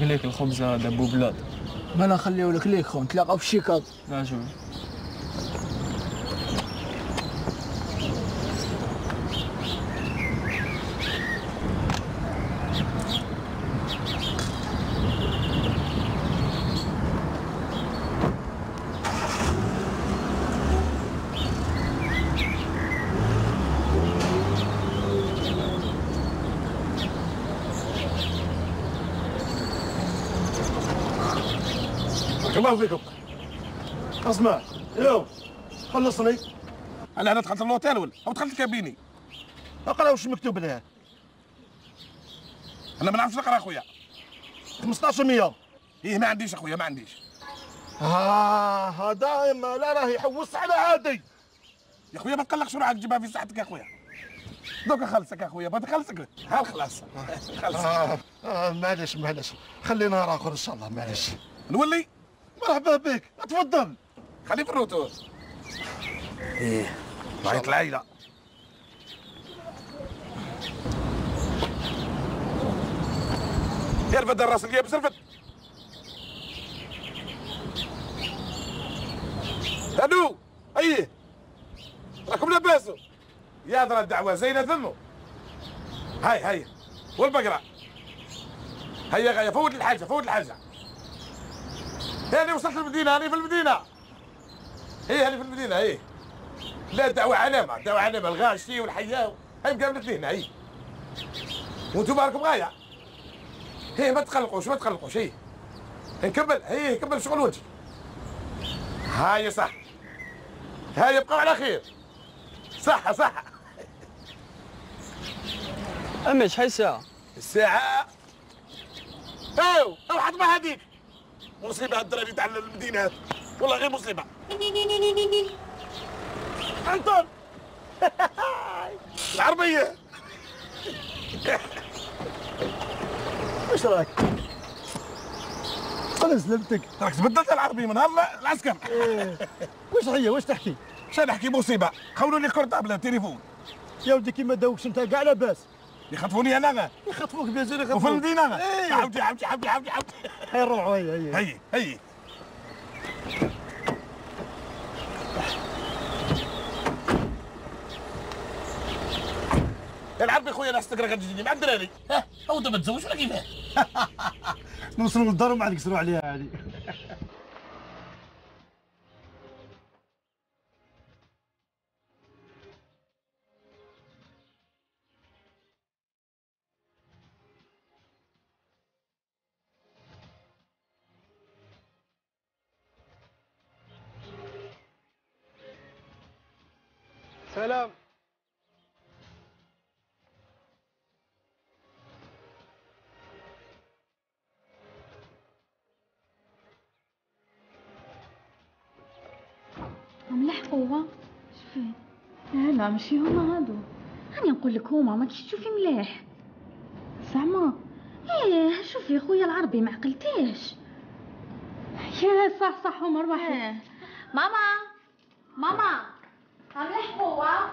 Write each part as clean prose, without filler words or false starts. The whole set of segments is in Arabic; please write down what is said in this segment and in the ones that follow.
ليك الخبز هذا ابو بلاد. ما انا نخليه لك ليك خو نتلاقاو في الشيكاغو. لا شوف الله فيكم. اسمع يو خلصني. انا دخلت الاوتيل ولا او دخلت الكابيني؟ اقرا وش مكتوب لها. انا ما نعرفش نقرا اخويا. 1500. ايه ما عنديش اخويا ما عنديش. هذا ما لا راه يحوس على عادي. يا اخويا ما تقلقش روحك تجيبها في صحتك يا اخويا. دوك خلصك يا اخويا بغيت نخلصك. ها خلاص خلص. معلش خلينا نهار اخر ان شاء الله معلش. نولي. مرحبا بك تفضل. خليه في الروتور. ايه بغيت العيله. يا رفد الراس اليابس رفد. هادو ايه راكم لاباسو. يا ذرا الدعوه زينه ثمو. هاي والبقره. هيا غايه فوت الحاجه. هاني وصلت المدينه. هاني في المدينه. هاني في المدينه. لا دعوه علامه الغاشي والحياه. هاي مقابل الاثنين. وانتم راكم غايه. ما تقلقوش. نكمل شغل وجهي. هاي صح. هاي يبقوا على خير. صح. أمي شحال الساعة؟ او حط ما هذيك. مصيبه الدراري تاع المدينه هذه والله غير مصيبه. انطون العربيه. واش راك؟ انا سلمتك. راك تبدلت العربيه من نهار العسكر. واش هي واش تحكي؟ شنو نحكي مصيبه. خولوا لي كورطابل تليفون. يا ولدي كيما داوكش انت كاع لاباس. يخطفوني انا. يخطفوك بيزير يخطفوك. وفي المدينه عاودي. هيا نروحوا. هي العربي خويا ناس تقرا غتجيني مع الدراري. او انت ما تزوجش ولا كيفاه؟ نوصلوا للدار وما عاد نكسروا عليها هذه. سلام. هم لحقوها. شوفي لا ماشي هما هادو. راني نقول لك هما ما كيش تشوفي مليح زعما. شوفي خويا العربي ما عقلتيش. يا صح هما روحي. ماما هم لحقوها.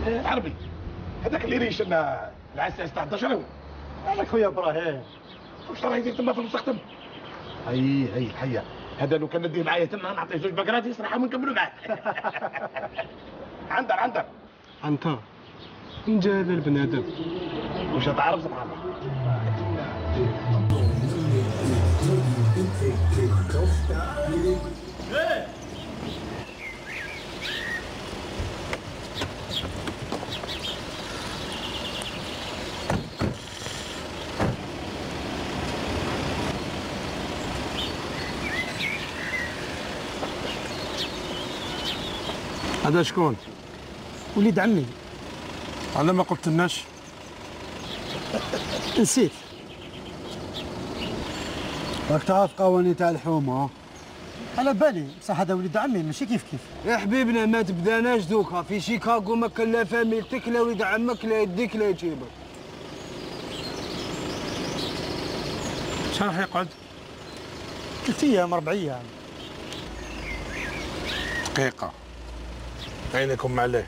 عربي هذاك اللي ريش لنا العساس تاع 11 هو. هذاك خويا ابراهيم. واش راه يدير تما في المستقبل؟ هي الحيه هذا لو كان نديه معايا تما نعطيه 2 بكرات يصرحهم ونكملوا معاه. عنتر عنتر من جا هذا البنادم؟ واش تعرف سبحان الله. هذا شكون؟ وليد عمي. انا ما قلت لناش. نسيت. راك تعرف قوانين تاع الحومه. على بالي بصح هذا وليد عمي ماشي كيف كيف. يا حبيبنا ما تبداناش دوكا في شيكاغو ما كان لا فاميلتك لا وليد عمك لا يديك لا يجيبك. شحال راح يقعد؟ 3 ايام 4 ايام. دقيقة عينكم عليه.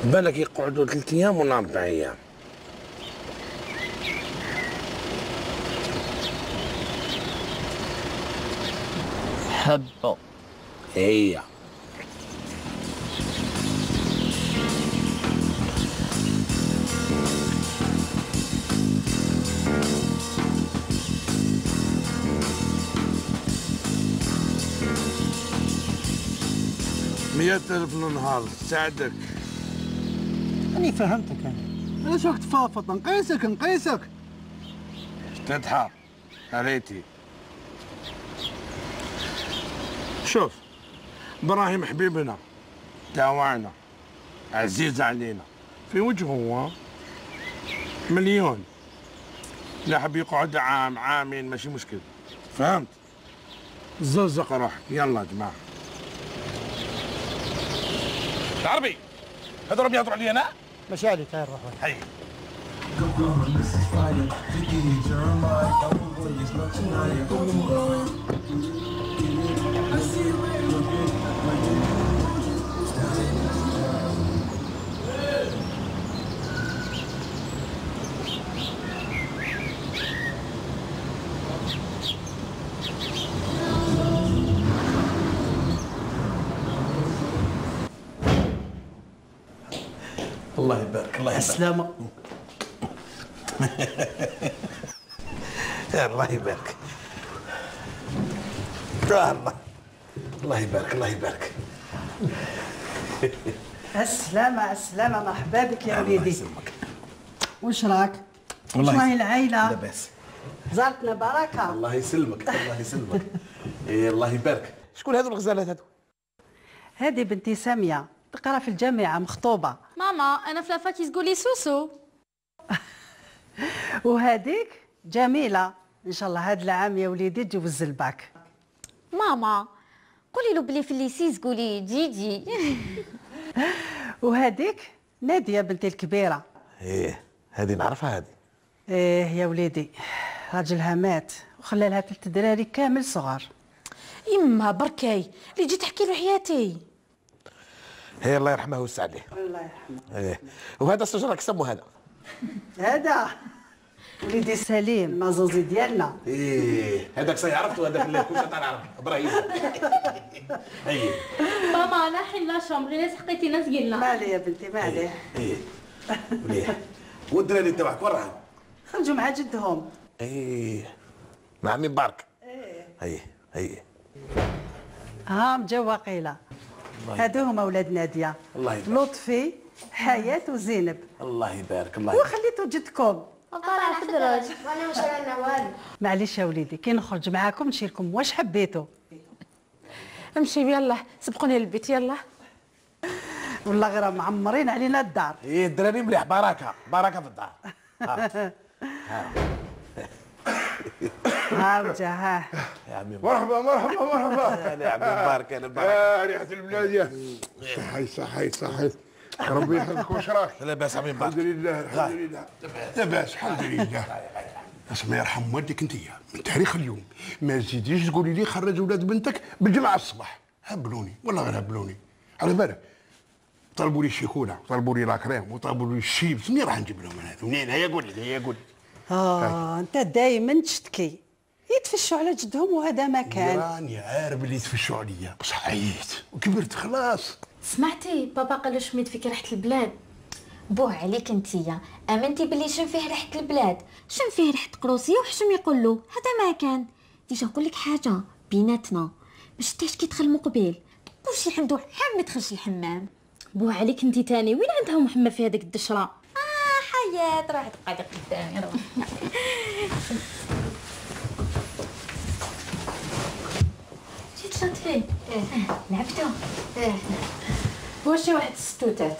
بالك يقعدوا 3 ايام ولا 4 ايام. حبة. هي مية ألف النهار تساعدك. راني فهمتك انا. علاش راك تفافط؟ نقيسك. تضحك ريتي. شوف ابراهيم حبيبنا داوانا عزيز علينا في وجهه مليون. لا حب يقعد عام عامين ماشي مشكل. فهمت؟ زلزق روحك. يلا يا جماعه. العربي هذا ربي يهضروا علي انا. ماشي عليك هاي نروح. هي الله يبارك الله يبارك. السلامة. الله يبارك. الله الله يبارك الله يبارك. السلامة مرحبا بك يا وليدي. يسلمك. واش راك؟ والله واش راهي العائلة؟ لاباس. زارتنا بركة. الله يسلمك الله يسلمك. إيه الله يبارك. شكون هذو الغزالات هذو؟ هذه بنتي سامية تقرا في الجامعة مخطوبة. ماما انا في لافاكي تقولي سوسو. وهذيك جميلة ان شاء الله هذا العام يا وليدي تجوز الباك. ماما قولي له بلي في الليسيس قولي جيجي. وهذيك نادية بنتي الكبيرة. ايه هذه نعرفها هذه. ايه يا وليدي راجلها مات وخلى لها 3 دراري كامل صغار. يما بركاي اللي جيت تحكي له حياتي. هي الله يرحمه ويوسع عليه. الله يرحمه. ايه وهذا الشجر راك سمو هذا. هذا وليدي سليم مازوزي ديالنا. ايه هذاك صحيح عرفته هذاك اللي كنت نعرف ابراهيم. ايه ماما انا حين لا شومبري ناس حقيتي ناس قلنا. ما عليه يا بنتي ما عليه. ايه مليح. والدراري تبعك وين راهم؟ خرجوا مع جدهم. ايه مع مين بارك؟ ايه هي ها مجا واقيله. هادو هما ولاد ناديه. الله يبارك. لطفي حياة وزينب. الله يبارك الله يبارك. وخليتو جدكم. طالع في الدرج. وانا مش رانا والو. معليش يا وليدي كي نخرج معاكم نشيركم واش حبيتوا. امشي يلا سبقوني للبيت يلا. والله غير معمرين علينا الدار. ايه الدراري مليح بركه بركه في الدار. ها وجا ها. يا عمي مرحبا يا عمي مبارك انا مبارك. ريحه البلاد. صحي ربي يحفظك. واش راك؟ لاباس عمي مبارك. الحمد لله لاباس الحمد لله. اسمع يرحم والديك انت من تاريخ اليوم ما تزيديش تقولي لي خرج ولاد بنتك بالجمعه الصباح. هبلوني والله غير هبلوني. على بالك طلبوا لي الشيكولا وطلبوا لي لاكريم وطلبوا لي الشيبس. منين راح نجيب لهم هذا؟ منين؟ هيا قول لي هيا قول لي. انت دائما تشتكي يتفشوا على جدهم وهذا ما كان. راني عارف اللي يتفشوا عليا بصح عييت وكبرت خلاص. سمعتي بابا قال شميت فيك ريحه البلاد. بوه عليك انتيا، امنتي باللي شم فيه ريحه البلاد، شم فيه ريحه قروسيه وحشم يقول له هذا ما كان. ديجا نقول لك حاجه بيناتنا، ما شفتيش كي دخل مقبل كلشي عنده حم ما يدخلش الحمام. بوه عليك انت تاني، وين عندها محمد في هذيك الدشره؟ حياه روح تقعدي قدامي روح. جيت شاطفين لعبتو. واش واحد الستوتات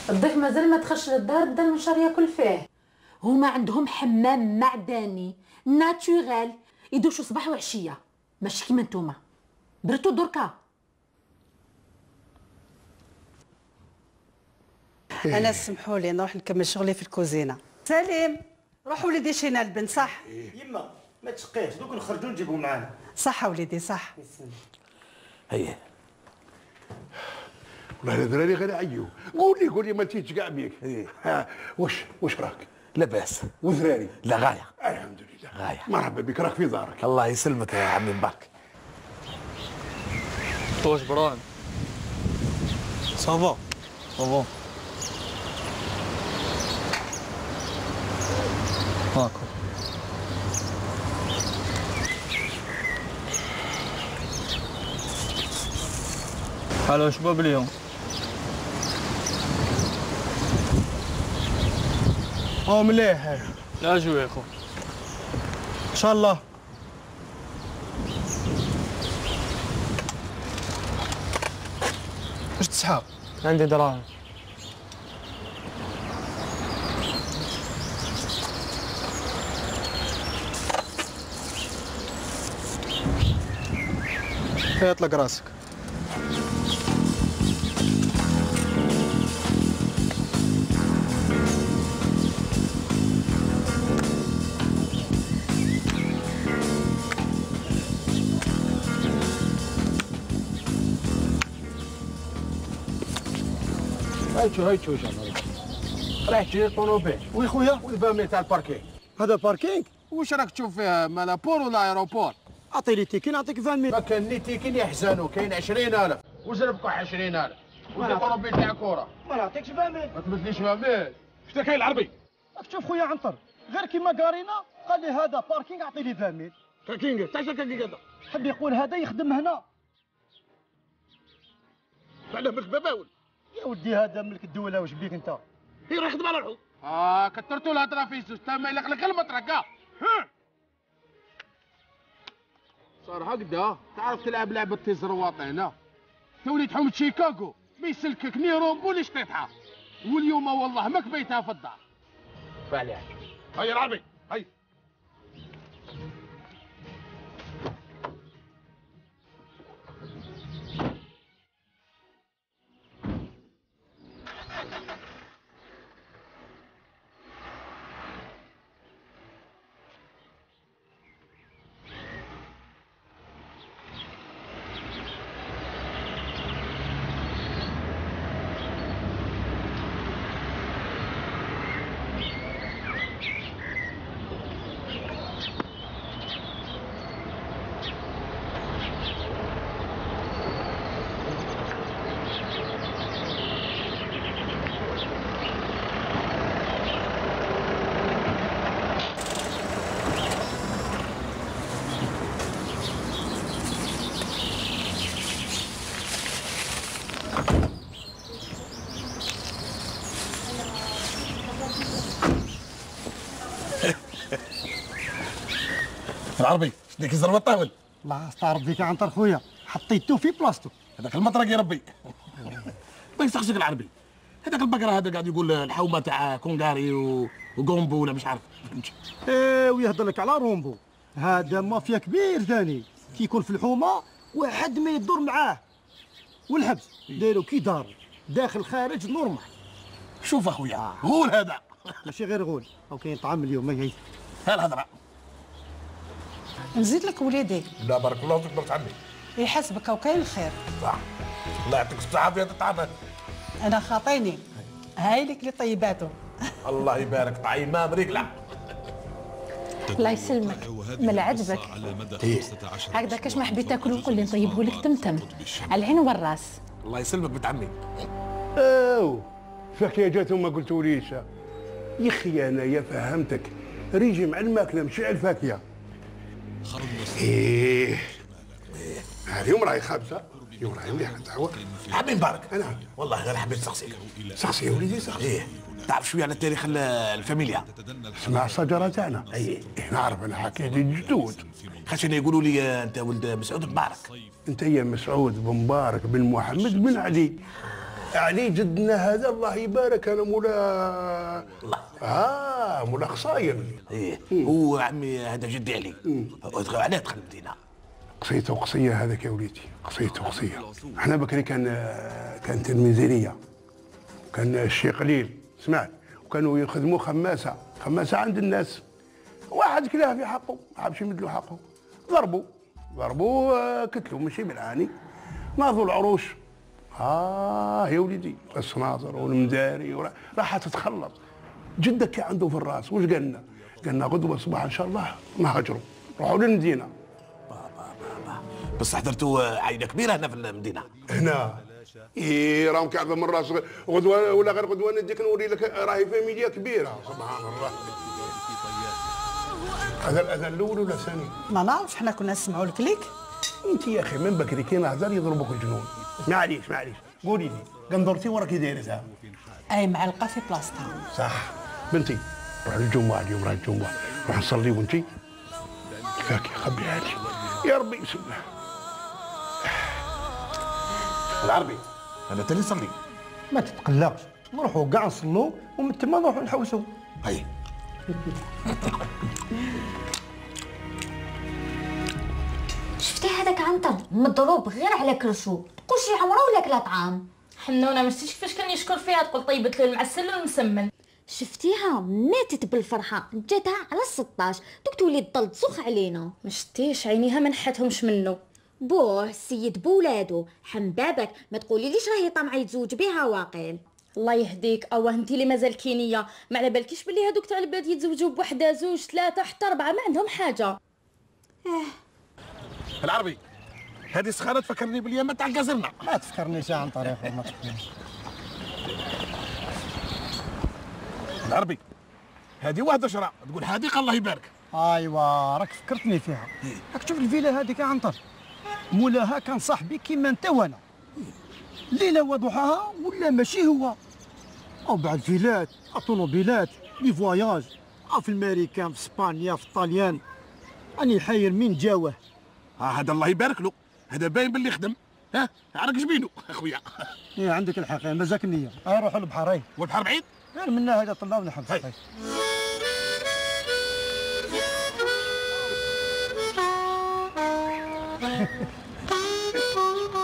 الضيف مازال ما دخلش للدار بدا المنشار ياكل فيه. هما عندهم حمام معدني ناتوريل يدوشوا صباح وعشيه، ماشي كيما نتوما درتو دركا. انا سمحوا لي نروح نكمل شغلي في الكوزينه. سليم روح وليدي شينا البن. صح يما ما تشقيش دوك نخرجوا نجيبهم معانا. صح وليدي صح. هيا والله الدراري غير عيو. قول لي ما نتيجش كاع بيك. واش راك؟ لاباس. وذراري؟ لا غايه. الحمد لله. غايه. مرحبا بك، راك في دارك. الله يسلمك يا عمي مبارك. واش بران؟ صافا صافا هاكا. حلو شباب اليوم. مليح. لا جوي اخو ان شاء الله. واش تسحق؟ عندي دراهم. يطلق راسك. هايتشو رايح تشري الطوموبيل. وي خويا والفامي تاع الباركينغ. هذا باركينغ. واش راك تشوف فيه مالابور ولا ايروبور؟ اعطي لي تيكي نعطيك 20 ما ميل. كان لي تيكين يحزنوا، كاين 20,000 وزربكوا 20,000 ولا طوموبيل تاع كوره. ما نعطيكش 20 ميل. ما تمثليش فامي. شتا كاين العربي؟ راك تشوف خويا عنتر غير كيما قارينا قال لي هذا باركينغ اعطي لي 20 ميل. كاكينغ تاع كاكينغ هذا. حب يقول هذا يخدم هنا. علاه ملك باباول. يا ودي هذا ملك الدوله واش بيك انت؟ هي راه يخدم على الحوض. كثرتوا الهضره في زوج تا ما يلقلق المطرق. صار هكذا تعرف تلعب لعبه تيزرواطين. تولي تحوم شيكاغو ما يسلكك ني رومبو لي شطيطها، واليوم والله ماك بيتها في الدار. فعليك هيا العربي هيا. العربي ديك الزروه طاول. الله استعرض فيك عنتر خويا حطيتو في بلاصتو. هذاك المطرق يا ربي. ما يسقسك العربي. هذاك البقره هذا قاعد يقول الحومه تاع كونغاري وقومبو ولا مش عارف. ويهضر لك على رومبو. هذا مافيا كبير ثاني كي يكون في الحومه واحد ما يدور معاه والحبس دايرو كي دار داخل خارج نورمال. شوف اخويا غول هذا. ماشي غير غول او كاين طعام اليوم ما هي. ها الهضره. نزيد لك وليدي. لا بارك الله فيك بنت عمي. يحسبك وكاين الخير. صح. الله يعطيك الصحه في هذا الطعام. انا خاطيني هاي لك اللي طيباته. الله يبارك طعيمه مريقله. الله يسلمك مال عجبك. هكذا كاش ما حبيت تاكل وقول لي نطيبه لك تمتم على العين والراس. الله يسلمك بنت عمي. فاكهه جات وما قلتوليش يا اخي. انايا فهمتك ريجي مع الماكله ماشي على الفاكهه. ايه اليوم راهي خابزه. اليوم راهي مليحه تعاود. عمي مبارك انا والله غير حبيت نسقسيك. سقسي يا وليدي سقسي. ايه تعرف شويه على تاريخ الفاميليا؟ اسمع الشجره تاعنا. اي نعرف انا حكايه الجدود. خاطر يقولوا لي انت ولد مسعود مبارك. انت يا مسعود بن مبارك بن محمد بن علي. علي جدنا هذا الله يبارك انا مولا مولا خصاير. ايه هو عمي هذا جدي علي. علاه دخل المدينه. قصيته قصيه هذاك يا وليدي. قصيته قصيه. احنا بكري كان تلميذينيه. كان الشيخ قليل سمعت. وكانوا يخدموا خماسه عند الناس. واحد كلاه في حقه ما حبش يمد له حقه. ضربوا كتلوا ماشي بالعاني. ناضوا العروش. يا وليدي الصناصر والمداري راح تتخلص. جدك كان عنده في الراس واش قالنا؟ قالنا غدوه الصباح ان شاء الله نهاجروا نروحوا للمدينه. بس حضرتوا عائله كبيره هنا في المدينه. هنا ايه راهم كعبه من راس غدوه ولا غير غدوه نديك نوري لك راهي فاميليا كبيره سبحان الله. هذا الاذان الاول ولا الثاني؟ ما نعرفش حنا كنا نسمعوا الكليك. انت يا اخي من بكري كي نهضر يضربك الجنون. معليش قولي لي قندرتي ورا كي دايرتها؟ اي معلقه في بلاصتها. صح بنتي. روح للجمعه اليوم راه الجمعه روح نصلي وانتي الفاكهه خبيها لي يا ربي بسم الله. العربي انا تاني نصلي. ما تتقلقش نروحوا كاع نصلوا ومن تما نروحوا نحوسوا. هاي شفتي هذاك عنتر مضروب غير على كرشو، تقول شي عمره ولا كلا طعام. حنونه ما شفتيش كيفاش كان يشكر فيها تقول طيبت له المعسل والمسمن. شفتيها ماتت بالفرحه جاتها على 16 دوك تولي تضل تسخ علينا. ما شفتيش عينيها ما نحتهمش منه. بوه السيد بولادو حنبابك ما تقوليليش راهي طامعه يتزوج بها واقيل. الله يهديك اوه انت اللي مازال كينيه ما على بالكيش بلي هذوك تاع البلاد يتزوجوا بوحده زوج ثلاثه حتى اربعه ما عندهم حاجه. العربي هذه سخانه تفكرني بالايام تاع كازرنا. ما تفكرنيش عن طريق ما تفكرنيش. العربي هذه واحده شراء تقول حديقه الله يبارك. ايوا راك فكرتني فيها. راك تشوف الفيلا هذيك عنتر مولاها كان صاحبي كيما انت وانا. ليله وضحاها ولا ماشي هو. او بعد فيلات طوموبيلات لي فواياج في الامريكان في اسبانيا في الطاليان. راني حاير مين جاوه. هذا الله يبارك له هذا باين باللي خدم. عرق جبينه اخويا. ايه عندك الحق مازالك النيه. روحوا للبحر. والبحر بعيد؟ غير منا هذا طلاب الحبس.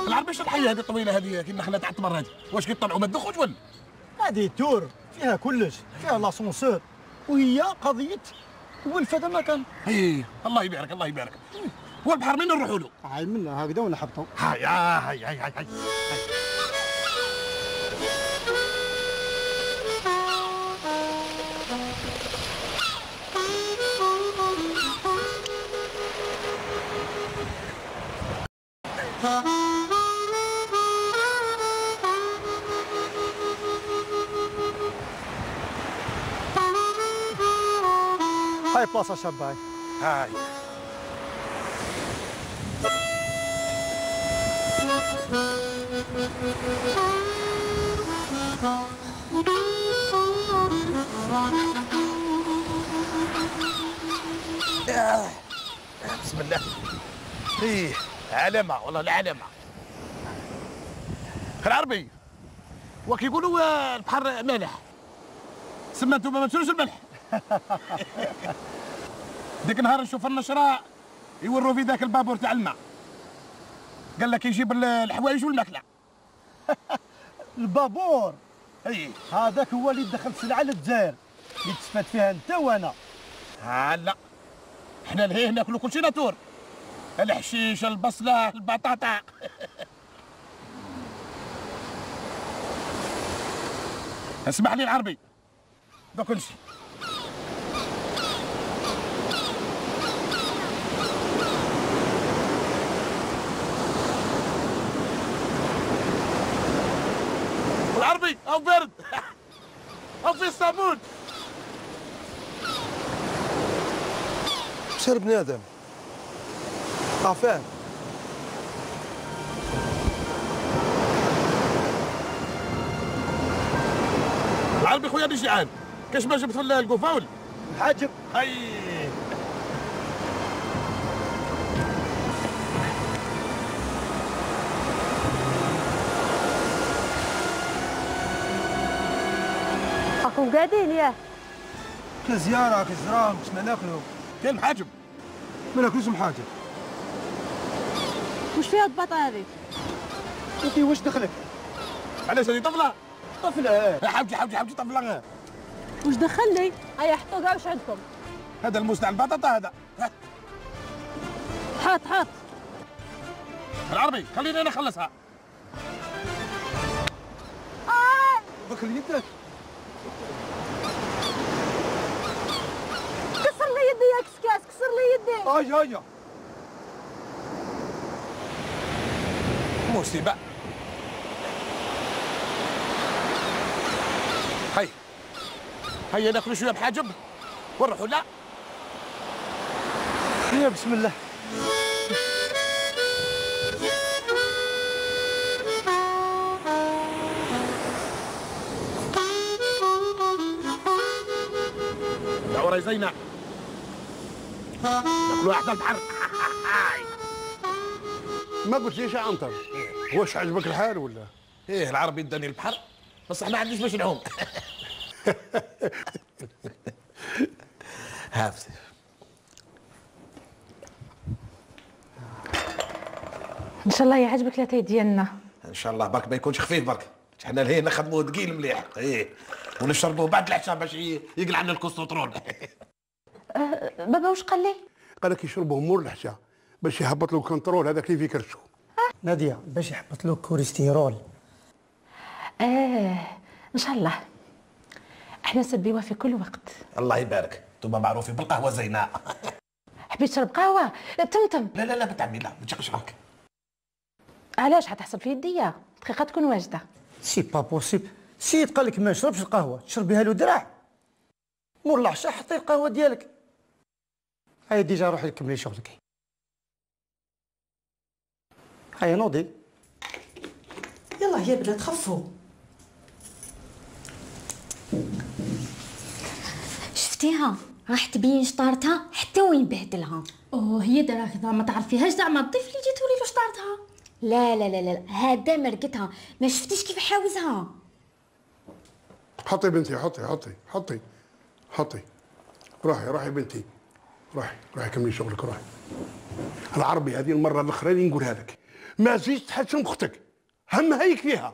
العربي ايش الحيه هذه الطويله هذه كيما حنا تاع التمر هذه واش كيطلعوا ما تدخلش ولا؟ هذه تور فيها كلش فيها لاسونسور وهي قضيه والفدا ما كان. الله يبارك الله يبارك. والبحر منين نروحوا له؟ هاي منا هكذا ونحبطوا. هاي هاي بلاصه شابه هاي. بسم الله. علامة والله العلامة. العربي وكي يقولوا البحر مالح سما انتم ما تشروش الملح. ديك نهار نشوف النشرة يوروا في ذاك البابور تاع الماء قال لك يجيب الحوايج والماكلة. البابور هذاك هو اللي دخل سلعة للجزائر اللي تستفاد فيها انت وانا. لا احنا لهيه ناكلوا كل شيء ناتور. الحشيش البصلة البطاطا. اسمح لي العربي دوك نمشي. العربي او برد او في الصابون. شرب بنادم عفان. العربي خويا راني جيعان، كاش ما جبت ولا القفاول؟ حاجب هاي راكم قاعدين ياه؟ كزيارة كزرام باش ما ناكلو. كاين محاجب؟ ما ناكلوش محاجب. وش فيها الضباط هذه؟ انتي واش دخلك؟ علاش هذه طفلة؟ طفلة حاوتي طفلة. وش دخلني؟ هيا حطوا كاع وش عندكم. هذا الموس تاع البطاطا هذا. حاط العربي خليني انا نخلصها. بكر يدك. كسر لي يدي يا كسكاس، كسر لي يدي. هيا مصيبة. هيا ناكلوا شويه بحاجب ونروحوا. لا يا بسم الله. دعوة زينة ناكلوا حتى البحر. ما قلت ليش يا عنتر؟ واش عجبك الحال ولا؟ ايه العربي اداني البحر بصح ما عنديش باش نعوم. هاف ان شاء الله يعجبك لاتاي ديالنا. ان شاء الله برك ما يكونش خفيف برك. حنا لهيه نخدموه ثقيل مليح ايه ونشربوه بعد العشاء باش يقلع لنا الكوليسترول. بابا واش قال لي؟ قال لك يشربوه مور العشاء باش يهبط له الكنترول هذاك اللي في كرشو. نادية باش يحبط له الكوليسترول. ان شاء الله احنا نسبيوها في كل وقت. الله يبارك. انتم معروفين بالقهوه زيناء. حبيت تشرب قهوه تمتم؟ لا بتعمي لا ما تشقش معاك. علاش حتحصل في يديا دقيقه تكون واجده. سي با بوسيبل. السيد قال لك ما نشربش القهوه، تشربيها له دراع. مور العشاء حطي القهوه ديالك. هيا ديجا روحي كملي شغلك. هيا نوضي. يلا يا بنات خفوا. شفتيها راح تبين شطارتها حتى وين بهدلها. اوه هي دراكضه ما تعرفيهاش زعما الضيف اللي جيتو لي له شطارتها. لا هذا مرقتها. ما شفتيش كيف حاوزها. حطي بنتي حطي. روحي بنتي. روحي كملي شغلك روحي. العربي هذه المره الاخرى اللي نقولها لك ما زيدش تحشم اختك همها يكفيها.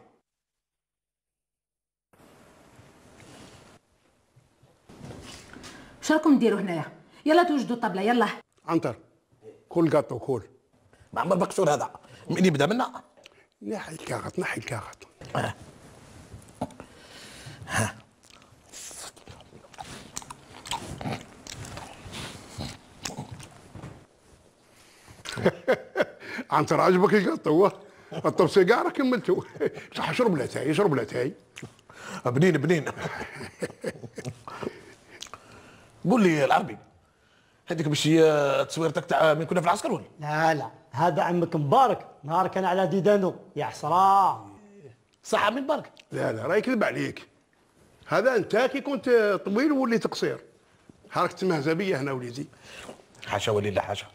واش راكم ديروا هنايا؟ يلا توجدوا الطبله يلا. عنتر كل قاطو كل ما عمر بقشور هذا من يبدا منا. نحي الكاغط. ها عنتر عجبك القاطو؟ الطبسي كاع راه كملتو. صح شرب لا تاي. بنين. قول لي العربي هذيك باش هي تصويرتك تاع من كنا في العسكر ولا؟ لا هذا عمك مبارك نهار كان على ديدانو يا حسراه. صح عمي مبارك؟ لا راه يكذب عليك. هذا انت كي كنت طويل وليت قصير. حركت مهزه بيا هنا وليدي. حاشا ولله حاشا.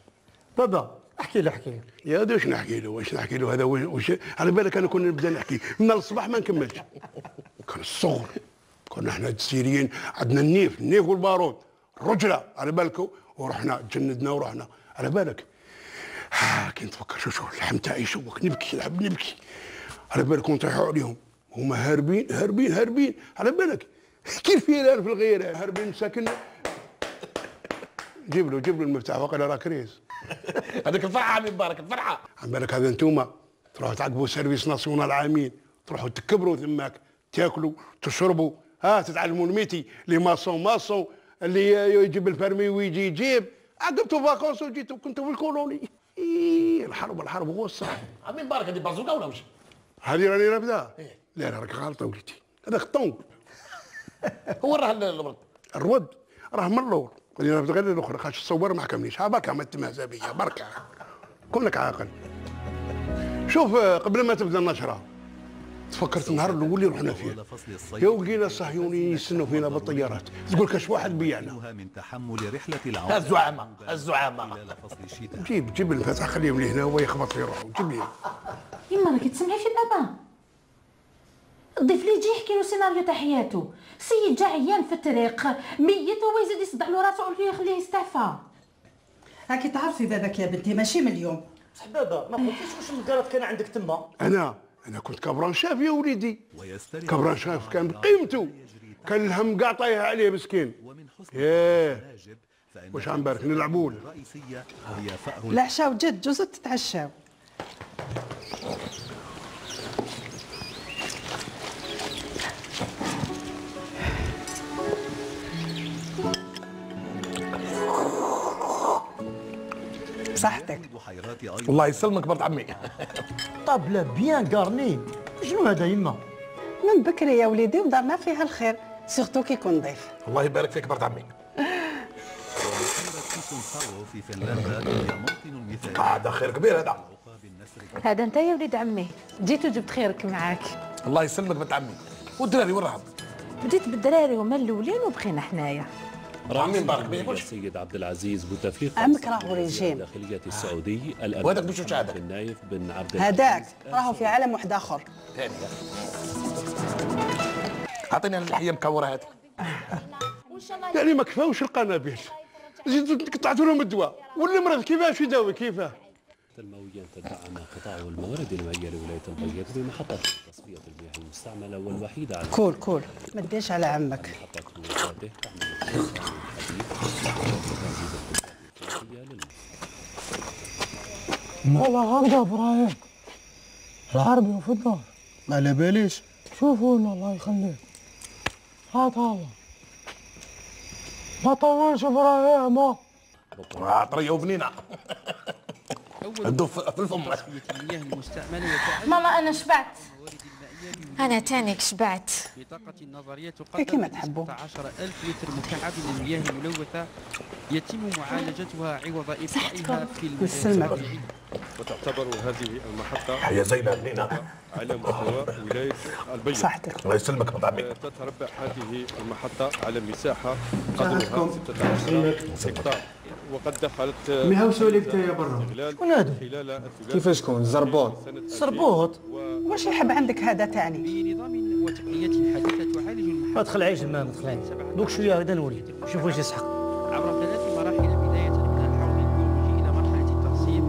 بابا احكي له يا واش نحكي له هذا واش على بالك انا كنا نبدا نحكي من الصباح ما نكملش. كان الصغر كنا احنا الجزائريين عندنا النيف والبارود الرجله على بالكم ورحنا تجندنا ورحنا على بالك. كي نتفكر شوف اللحم تاعي شوك نبكي على بالك نطيحوا عليهم هما هاربين على بالك كيف فيران في الغير هاربين مساكن. جيب له المفتاح وقال راه كريس. هذيك الفرحه عمي مبارك الفرحه. على بالك هذا انتوما تروحوا تعقبوا سيرفيس ناسيونال عامين تروحوا تكبروا ثماك تاكلوا تشربوا ها تتعلموا الميتي لي ماسون اللي يجيب البرمي ويجي يجيب. عقبتوا فاكونس وجيتوا كنتوا في الكولوني. الحرب هو الصح. عمي مبارك هذه بازوكا ولا واش؟ هذه راني رافدها. لا راك غالطه وليدي، هذاك الطونب. هو راه الرود راه من اللور، راني رافد غير الاخرى خاطر الصور ما حكمنيش. ها بركه ما تمازى بيا بركه. كونك عاقل. شوف قبل ما تبدا النشره تفكرت النهار الاول اللي رحنا فيه يا ولقينا الصهيونيين يستنوا فينا بالطيارات، تقول كاش واحد بيعنا. من تحمل رحلة العمر الزعامة جيب الفتح خليهم لي هنا هو يخبط في روحه. جيب لي يما راكي تسمعي في بابا. ضيف لي يجي يحكي له سيناريو تاع حياته، سيد جا عيان في الطريق ميت وهو يزيد يصدع له راسه ويقول له خليه يستعفى. راكي تعرفي باباك يا بنتي ماشي من اليوم. صح بابا ما قلتيش واش الكرات كان عندك تما؟ انا كنت كبران شاف يا وليدي، كبران شاف كان بقيمته، كان الهم كاع طايح عليه مسكين. ياه واش عم بارك نلعبوا العشاء وجد جوز تتعشاو. صحتك. الله يسلمك برد عمي. طابله بيان كارني. شنو هذا يما؟ من بكري يا وليدي ودارنا فيها الخير، سيرتو كي يكون ضيف. الله يبارك فيك برد عمي. في فنلندا هي موطن مثالي. هذا خير كبير هذا. هذا انت يا وليد عمي جيت وجبت خيرك معاك. الله يسلمك بنت عمي. والدراري وين راهم؟ بديت بالدراري هما الاولين وبقينا حنايا. عمي مبارك بيك السيد عبد العزيز بوتفليقه عمك راهو ريجيم الداخلية السعودي. وهذاك بشوش هذاك النايف بن عبد هذاك راهو في عالم واحد اخر. اعطيني اللحيه مكوره هذه. يعني ما كفاوش القنابل زيدوا قطعتوا لهم الدواء والمرض كيفاش يداوي كيفاه. الموية تدعم قطاع الموارد المائية لولاية البيض بمحطة تصفية المياه المستعملة والوحيدة على كول ما تديش على عمك. والله غدا ابراهيم العربي وفي الدار ما على باليش. شوفونا الله يخليك. هات الله ما طولش ابراهيم. طريه وبنينه. الدف في الفم. ماما انا شبعت. انا تانيك شبعت. بطاقة النظرية كيما تحبوا 16,000 لتر مكعب من المياه الملوثة يتم معالجتها عوض إبقائها في المياه. وتعتبر هذه المحطة حيا زينة بنينة على مستوى ولاية البيض. صحتك الله يسلمك بطعمي. تتربع هذه المحطة على مساحة قدرها 16 هكتار وقد دخلت ميهاوسوا لك يا برا. شكون هادو؟ كيفاش شكون الزربوط؟ صربوط واش يحب عندك هذا تاني؟ بنظام وتقنية حديثة تعالج ما تخلعيش الماء ما تخلعيش دوك شويه هكذا نولي شوف واش يسحق. عبر 3 مراحل بداية من الحوض البيولوجي إلى مرحلة الترسيب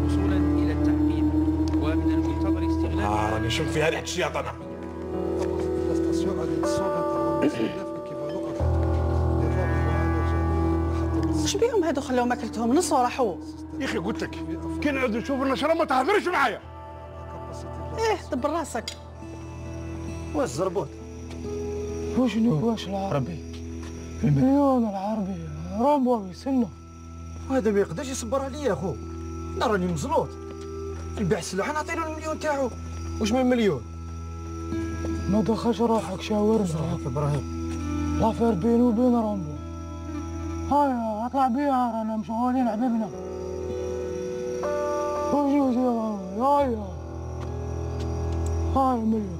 وصولا إلى التعقيم ومن المنتظر استغلال. راني نشم فيها ريحة الشياطنة. واش بيهم هادو خلاهم اكلتهم نص وراحوا. يا اخي قلت لك كي نعود نشوف النشره ما تهضرش معايا. دبر راسك. واش زربوط؟ واش العربي؟ المليون العربي رومبو يسنه. هذا ما يقدرش يصبر عليا اخو. انا راني مزلوط. نبيع السلاح نعطيله المليون تاعو. واش من مليون؟ ما دخلش روحك شاورنا. صراحة ابراهيم لافير بيني وبين رومبو. هايا اطلع بيها رانا مشغولين حبيبنا. وجوز يا هاي مليون.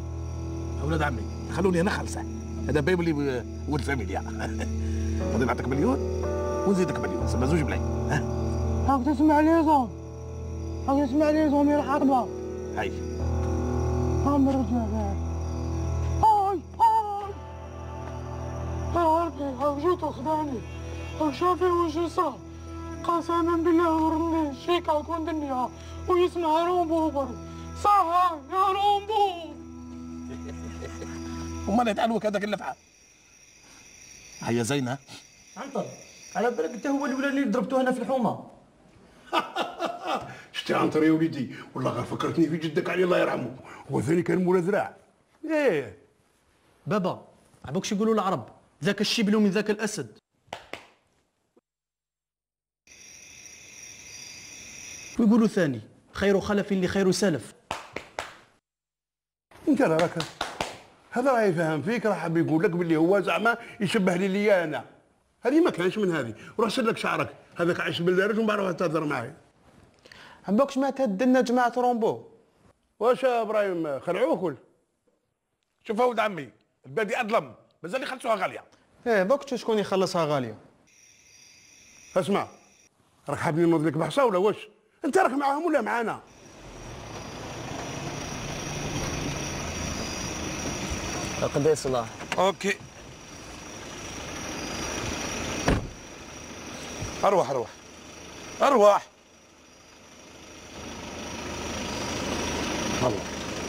اولاد عمي خلوني انا خلصه. هذا باين لي ولد فاميليا. غادي نعطيك مليون ونزيدك مليون سما زوج ملايين. راك تسمع لي زوم. راك تسمع لي زوم يا الحربه. هاي هم الرجال هاي هاي جيتو خداني وشافي وش يصرى. قسما بالله ورني الشيكا وكون دنيا ويسمع رومبو برد. صح يا رومبو. وما نتعلوك هذاك اللفعه. هيا زينه. عنطر على بالك انت هو الاولاني اللي ضربته هنا في الحومه. شتي عنتر يا وليدي والله غير فكرتني في جدك علي الله يرحمه. هو ثاني كان مولا ذراع. ايه بابا عبوكش يقولوا العرب ذاك الشبل من ذاك الاسد. ويقولوا ثاني خير خلف لخير سلف. انت راك هذا راه يفهم فيك، راه حاب يقول لك باللي هو زعما يشبه لي انا. هذه ما كانش من هذه، وروح سلك شعرك هذاك عايش بالدارج ومن بعد تهضر معايا. عماكش ما تهدلنا جماعه رومبو؟ واش ابراهيم خلعوك ولا؟ شوف ولد عمي البادي اظلم، مازال يخلصوها غاليه. ايه دوك شكون يخلصها غاليه؟ اسمع راك حابني نوض لك بحصه ولا واش؟ انت راك معاهم ولا معانا؟ قضي صلاح. اوكي اروح اروح اروح.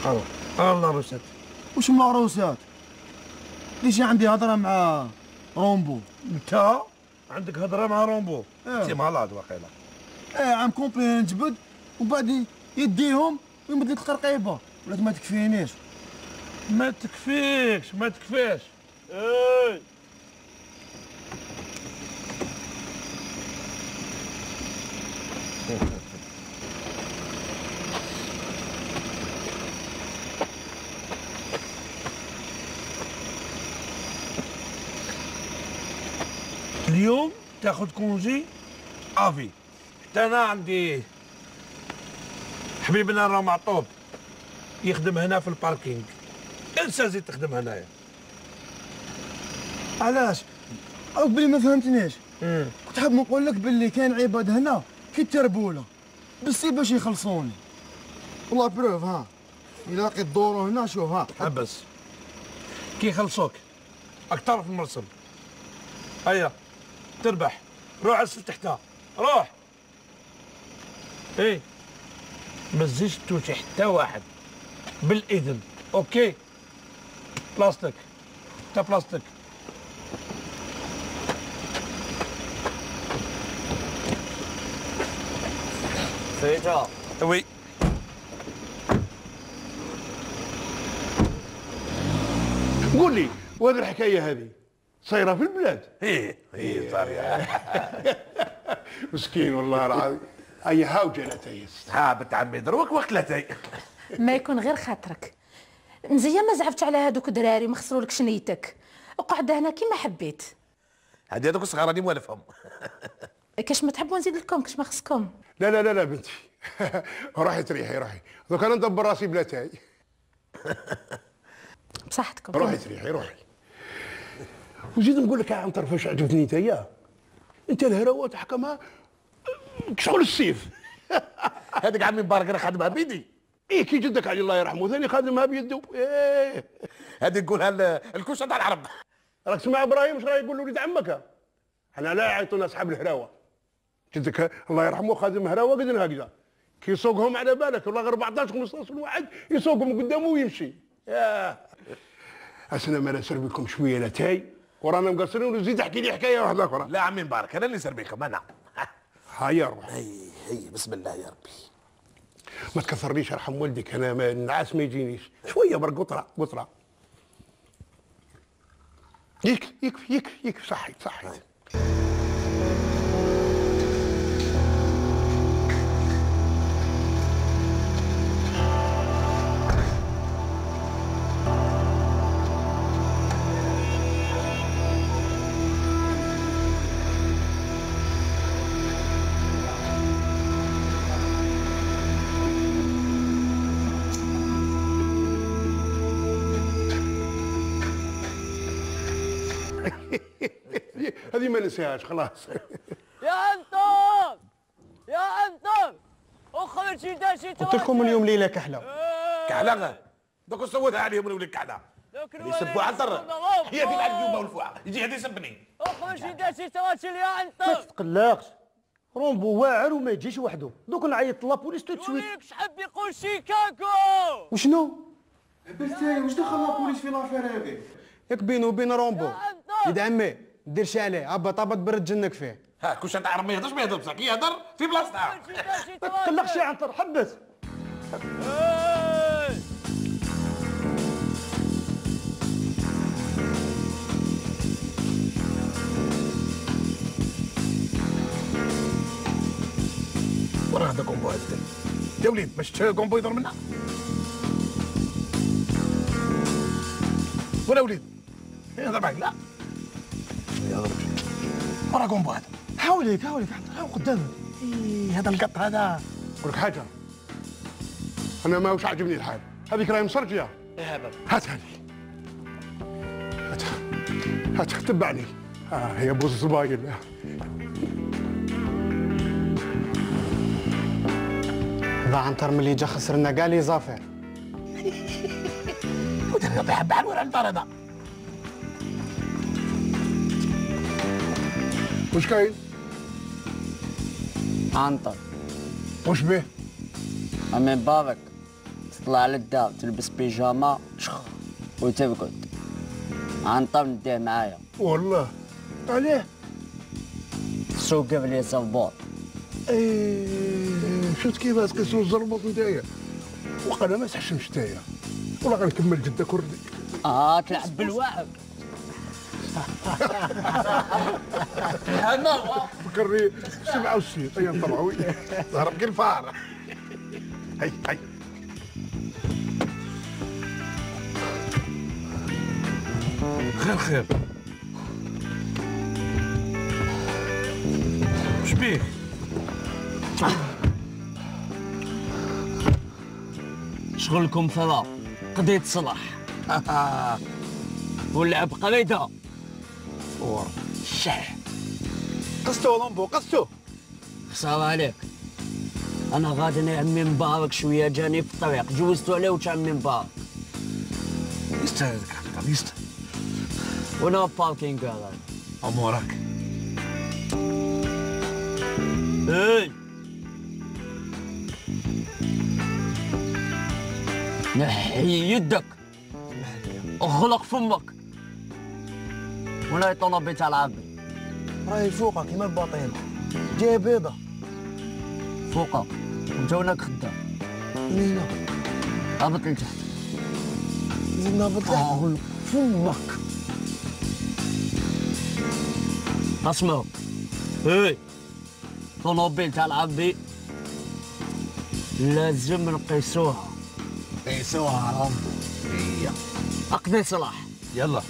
الله الله روسات. وش معروسات؟ ليش عندي هضره مع رومبو؟ انت عندك هضره مع رومبو؟ انت مالاد واقيلا. عم كومبي نجبد وبعد يديهم ويمد لك قرقيبه، ولا ما تكفينيش. ما تكفيكش ما تكفيش. اي اليوم تاخذ كونجي افي. حتى انا عندي حبيبنا راه معطوب يخدم هنا في الباركينغ. انسى زيد تخدم هنايا. علاش؟ او بلي ما فهمتنيش. كنت حاب نقول لك باللي كاين عباد هنا كي التربوله بالسي باش يخلصوني. والله بروف ها الا لقيت دورو هنا شوف ها. حبس كي يخلصوك اكثر في المرسم. هيا تربح روح اسفل تحتها روح. ايه ما تزيدش توجي حتى واحد بالاذن. اوكي بلاستيك تا بلاستيك. سيجا. وي قول لي وهذه الحكايه هذه صايره في البلاد؟ ايه صايره. مسكين والله العظيم. اي هاوجه لا تيس. ها بنت عمي دروك وقت لا تي. ما يكون غير خاطرك. مزيان ما زعفتش على هذوك دراري ما خسروا لك شنيتك. وقعد هنا كيما حبيت. هذوك الصغار راني موالفهم. كاش ما تحبوا نزيد لكم كاش ما خصكم. لا لا لا لا بنتي. روحي تريحي روحي، دوك انا ندبر راسي بلا تاي. بصحتكم. روحي تريحي روحي. وزيد نقول لك يا عنتر فاش عجبتني نتايا، انت الهروه تحكمها كشغل السيف. هذيك عمي مبارك انا خادمها بيدي. ايه كي جدك علي الله يرحمه ثاني خادمها بيده. ايه هذه نقولها الكوشه تاع العرب. راك تسمع ابراهيم اش راه يقول لوليد عمك؟ حنا لا يعيطونا اصحاب الهراوه. جدك الله يرحمه خادم هراوه قدنا هكذا كي يسوقهم على بالك والله غير 14 15 واحد يسوقهم قدامه ويمشي. ياه اسنا ما نسر بكم شويه لا تاي ورانا مقصرين وزيد احكي لي حكايه واحده اخرى. لا عمي مبارك انا اللي نسر بكم انا. هيا روح. هي بسم الله يا ربي. ما تكثرنيش ارحم والدك انا النعاس ما يجينيش شويه برك قطره قطره. يكفي صحيت. هذه ما ننساهاش خلاص. يا انطر يا انطر اخرج داشي. قلت لكم اليوم ليله كحله. كحله دوك صوتها عليهم ولي كحله. يسبوا عنتر هي في العلم اليوم والفوعه يجي هذا يسبني. اخرج داشي تواشل يا عنتر. ما تتقلقش رومبو واعر وما يجيش وحده. دوك نعيط لابوليس تو تسويت. وليكش حب يقول شيكاغو. وشنو؟ بنتي واش دخل لابوليس في لافير هذه؟ ياك بينه وبين رومبو. يد عمي ديرش عليه هبط برد جنك فيه. ها كلشي تاع عرب ما يهضرش ما يهضر بصح يهضر في بلاصتها. ما تقلقش يا عنتر حبس. هذا كومبو هذا يا وليد باش كومبو يضرب منا ولا وليد يهضر معك لا يهضر ورا كومبو هذا حاوليك ها قدامك هذا القط هذا نقول لك حاجه انا ما واش عاجبني الحال هذيك راهي مسرجيه هاتها لي هاتها تبعني هي بوز الصباين هذا عنتر ملي جا خسرنا كاع لي زافير ودنا طيح بحال ورا الدار هذا واش كاين؟ عنتر واش بيه؟ من بابك تطلع للدار تلبس بيجاما وترقد عنتر نديه معايا والله عليه سوق قبل يصبر شفت كيفاش كيسوق الزربوط نتايا وقال ما تحشمش نتايا والله غنكمل جدك وردك تلعب بالواعب انا فكرني 67 ايام طلعوا ضرب كي الفار هي خير واش بيك؟ شغلكم ثلاث قضية صلح واللعب قريدة الشح قصتو لومبو قصتو خسارة عليك أنا غادي يا عمي مبارك شوية جاني في الطريق جوزتو عليه وش عمي مبارك يستاهل هذاك يستاهل وأنا باركينغ هذا أمورك إي نحي يدك اغلق فمك ولا يطلب تاع العبد راهي فوقك كيما الباطينه جايه بيضه فوقك وانت وينك خدام منين هبط لتحت زدنا هبط لتحت اغلق فمك اسمعوا اي طوموبيل تاع العبي لازم نقيسوها قيسوها هي اقضي صلاح يلا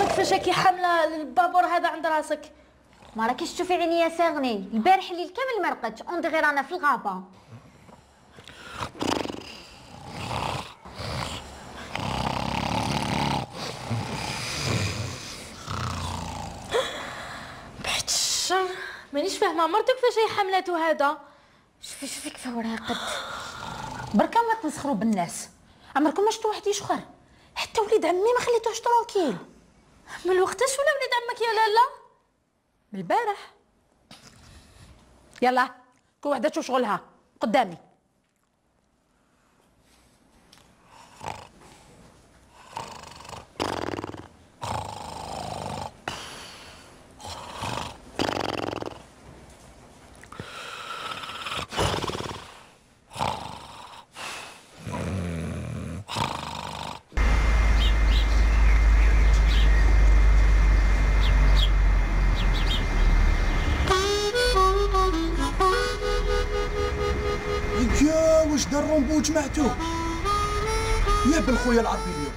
كيفاش هاكي حامله البابور هذا عند راسك؟ ما راكيش تشوفي عيني يا ساغني البارح الليل كامل ما رقدتش اون غير انا في الغابه. بعد الشر مانيش فاهمه مرتك كيفاش هي حملته هذا. شوفي كيف هو راقد بركا ما تسخروا بالناس. عمركم ما شفتوا واحد يشخر حتى وليد عمي ما خليتوش ترونكيل. من وقتاش ولا وليد عمك يا لالا؟ من البارح. يلا كل وحده تشوف شغلها قدامي. واش دار رومبو جمعتوه يا بالخويا العربي اليوم.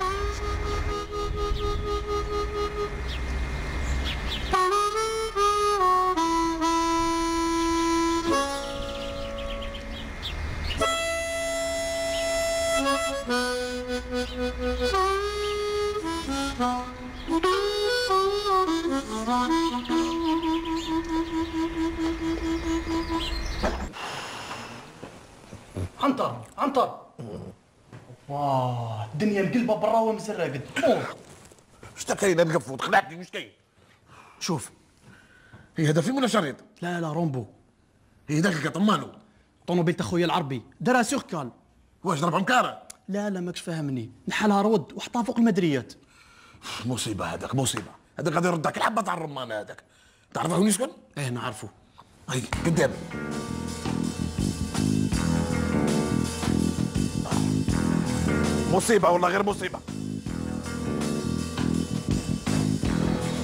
عنتر واه الدنيا مقلبه برا ومزرقد. واش تكاين نقفوا تقنعتني واش كاين؟ شوف هي هذا فيلم ولا شريط؟ لا رومبو. هي ذاك اللي طمانو طونوبيل تا خويا العربي دارها سيغكال. واش ضربهم كاره؟ لا ماكش فاهمني نحالها رود وحطها فوق المدريات. مصيبه هذاك مصيبه هذاك غادي يردك الحبه تاع الرمان هذاك. تعرفه وين يسكن؟ ايه نعرفه. هاي قدامي. مصيبة والله غير مصيبة.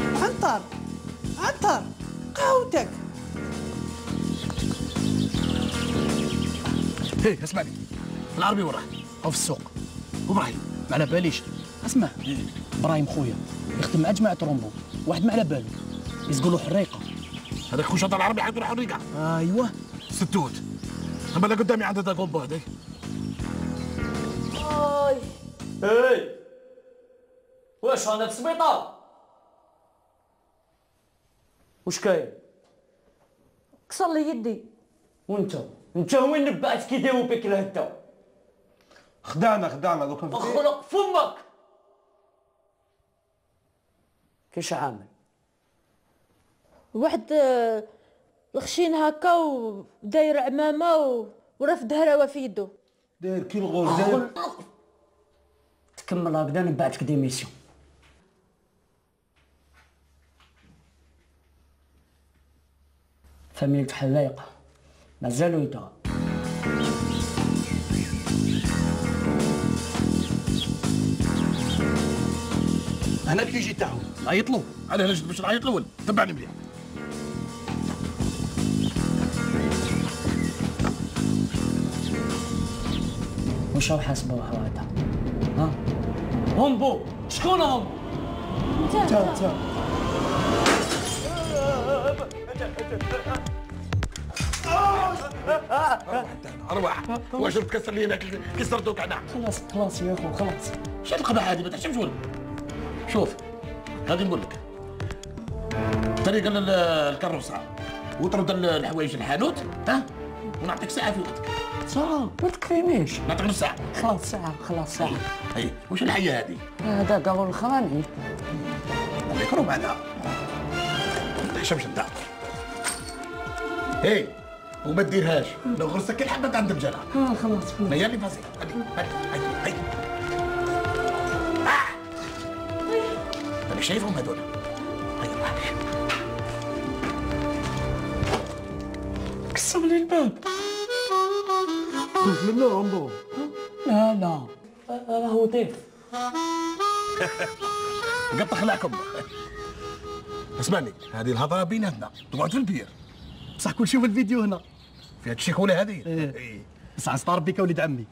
عنتر عنتر قهوتك. هي اسمعني، العربي وراه او في السوق. وابراهيم ما على باليش. اسمع ابراهيم خويا يخدم مع جماعه رومبو، واحد ما على بالو يسقولو حريقه. هذاك خوش هذا العربي حيدير حريقه. ايوه ستوت. اما لا قدامي عند هذا كومبو هذاك. هاي واش انا في السبيطار؟ واش كاين؟ كسر لي يدي. وانت وين نبعت كي داو بك الهده؟ خدعنا دوك اخلق فمك. كيش عامل؟ واحد الخشين هكا وداير عمامه ورفد هراوه في يدو. داير كي الغول داير. تكمل هكذا نبعتك ديميسيون. فاميلة حلايقة مازالوا يدعوا. هنا الكيجي تاعهم عيطلو. انا هنا جيت باش نعيط الاول، تبعني مليح. واش راهو حاسبوه هذا؟ ها؟ رومبو، شكون رومبو؟ انت اروح واش تكسر لي هناك كسرتوك انا. خلاص يا اخو خلاص. شاد القبح هذه ما تحشمش ولا. شوف غادي نقول لك طريقه للكروسه وترد الحوايج الحانوت ها ونعطيك ساعه في وقتك. ساعة؟ ما تكفينيش. نعطيك نص ساعه. خلاص ساعة. اي واش الحيه هذه؟ هذا قالوا الخراني. ذكروا معنا. ما تحشمش انت. هي وما ديرهاش لو غرسك الحبه عند الجرح. خلاص. ما يلي فاسي. هاي انا شايفهم هذول. هاي كسر لي الباب. قلت منه رومبو. لا راهو ضيف. قطع خلعكم. اسمعني هذه الهضره بيناتنا تقعد في البير. بصح كل شيء في الفيديو هنا فيها الشيكوله هذه. ايه بصح نستغرب بك وليد عمي.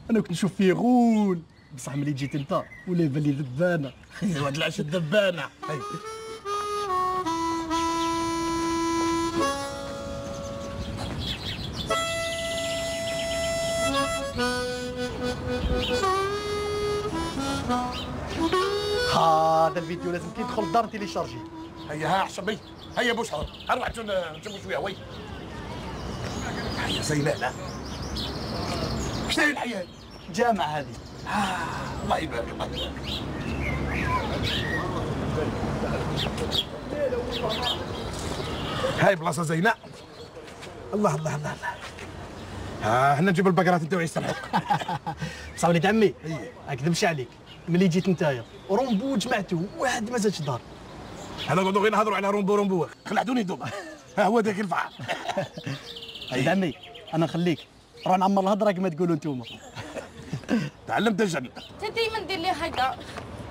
انا كنت نشوف فيه غول، بصح ملي جيت انت ولا يبان لي ذبانه. واد العش الذبانه. هذا الفيديو لازم كي يدخل الدار تيليشارجي. هيا ها حشمي هيا بوشهر اروح نشوفوا شويه وي. هيا زيناء اش هي الحياه؟ جامع هذه. الله يبارك الله يبارك. هاي بلاصه زيناء. الله الله الله الله. هنا نجيب البقرات نتاوعي يسترحق. بصح وليد عمي ما نكذبش عليك، ملي جيت نتايا رومبو جمعته واحد ما زادش دار. انا نقعدوا غير نهضروا على رومبو خلعتوني دوما. ها هو ذاك الفعل. وليد عمي انا نخليك روح نعمر الهضره كما تقولوا انتوما. تعلمت الجنة. انت ديما ندير لي هكا.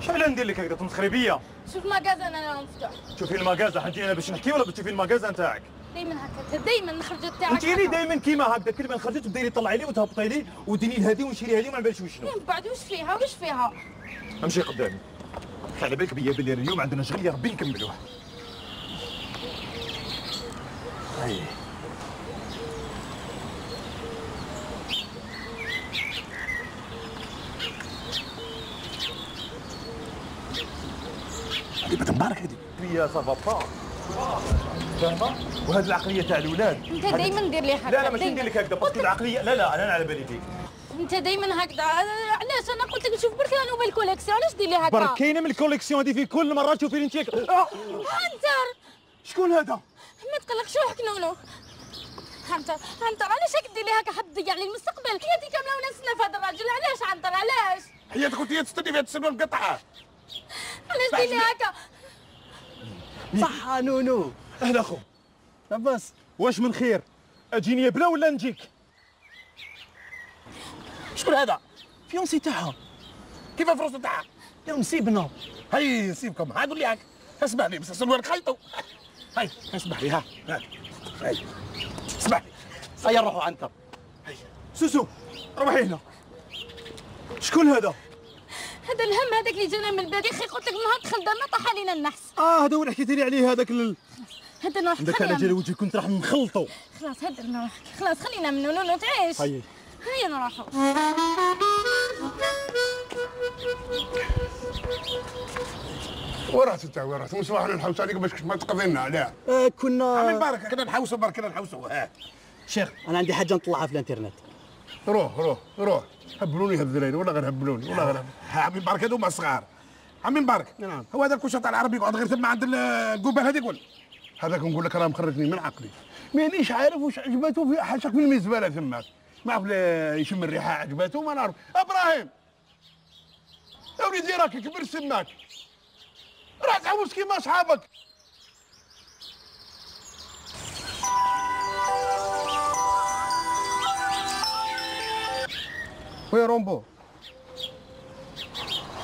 شحال ندير لك هكذا تمسخري بيا؟ شوف المكازان انا مفتوح. شوفي المكازا حنجي انا باش نحكي ولا بتشوفي المكازا نتاعك؟ دايما هكا دايما الخرجات تاعك. انت لي دايما كيما هكذا كل ما خرجت تبداي تطلعي لي وتهبطي لي وديني لهذه ونشري هذه وما نبالش وشنو. من بعد واش فيها؟ امشي قدامي. على بالك بيا بلي اليوم عندنا شغل يا ربي نكملوه. هاي هذه بنت مبارك هذه. بيا سافا با. فاهمه؟ وهذه العقليه تاع الاولاد. انت دايما ندير لي هكا. لا ماشي ندير لك هكذا باسكو العقليه لا انا على بالي فيك. انت دايما هكذا. علاش انا قلت لك نشوف برك انا نوبل كوليكسيون. علاش دير لي هكا؟ برك كاينه من الكوليكسيون هذه في كل مره تشوفي لي انت. عنتر شكون هذا؟ ما تقلقش روح حكنونو. عنتر علاش هاك دير لي هكا؟ حاب تضيع لي المستقبل. حياتي كامله وانا نستنى في هذا الراجل. علاش عنتر علاش؟ حياتك كنت تستني فيها السنه مقطعه. علاش دير لي هكا؟ صح نونو اهلا اخو. لاباس؟ واش من خير؟ اجيني بلا ولا نجيك؟ شكون هذا؟ فيونسي تاعها. كيف الفرصه تاعها؟ يا مسيبنا. هاي نسيبكم، ها قول لي هاك. اسمح لي بس السنوار خيطوا. هاي اسمح لي ها. هاي اسمح لي. هيا نروحوا عنك. سوسو روحي هنا. شكون هذا؟ هذا الهم هذاك اللي جانا من البلاد يا اخي، قلت لك نهار دخل دارنا طاح علينا النحس. هذا هو اللي حكيتي لي عليه هذاك هدرنا روحك. عندك على جال وجهي كنت راح نخلطو. خلاص هدرنا روحك، خلاص خلينا من نونو تعيش. هيا نروحوا. ورحت انت ورحت من صباح نحوس عليك باش ما تقضينا عليها. كنا عمي مبارك كنا نحوسوا برك كنا نحوسوا. شيخ انا عندي حاجه نطلعها في الانترنت. روح هبلوني هالذراري ولا غير هبلوني ولا غير عمي مبارك هذوما صغار. عمي مبارك نعم هو هذا الكشط العربي يقعد غير ثم عند القبال هذيك ولا هذاك نقول لك راه مخرجني من عقلي. مانيش عارف واش عجبته في حاشاك من المزبله ثماك. ما عرف لا يشم الريحه عجبته ما نعرف. ابراهيم يا وليدي راك كبر سماك راح تعوز كيما اصحابك. ويا رومبو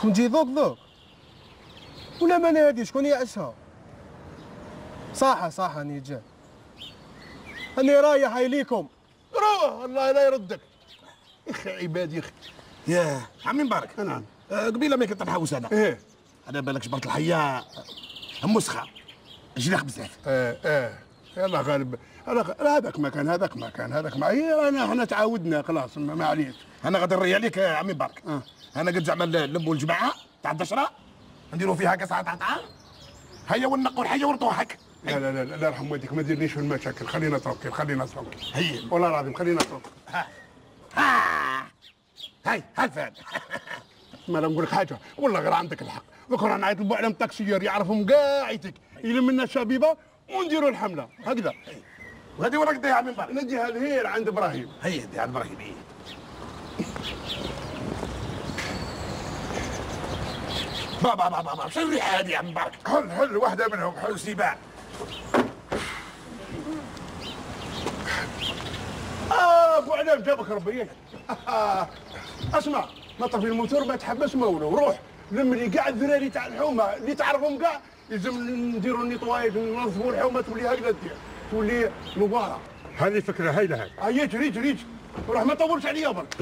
ونجي ذوق ولا ماني هادي شكون يأسها؟ صح راني جا راني رايح ليكم. روح الله لا يردك يا اخي عبادي يا اخي. يا عمي مبارك نعم قبيله ما كنت نحوس انا. انا بالك جبرت الحيه مسخه جناح بزاف. يلا غالب هذاك مكان معي. انا تعاودنا خلاص ما عليك. انا غادي نري عليك يا عمي مبارك. انا قد زعما نلموا الجماعه تاع الدشره نديروا فيها قصعه تاع طعام. هيا ونقوا الحيه ونطوحك. لا يرحم والديك ما ديرنيش في المشاكل. خلينا تروكل هيا والله العظيم خلينا تروكل. هاي الفاد. ما نقول لك حاجه والله غير عندك الحق. ذكر نعيط لبوعلم طاكسيير يعرفهم كاع عيتك يلم لنا الشبيبه ونديروا الحمله هكذا. وهذه وراك ديها عمي مبارك. نديها لهير عند ابراهيم. هيا ديها عند ابراهيم. بابا شنو الريحه هذه يا عم مبارك؟ حل واحده منهم حل سباع. بوعلم جابك ربي. اسمع نطر في الموتور ما تحبس مولو. روح لم لي كاع الذراري تاع الحومه اللي تعرفهم كاع يلزم نديروا النيطوايج ننظفوا الحومه تولي هكذا دير تولي نواره. هذه فكره هايله هاي. هيا جري روح ما تطولش عليا برك.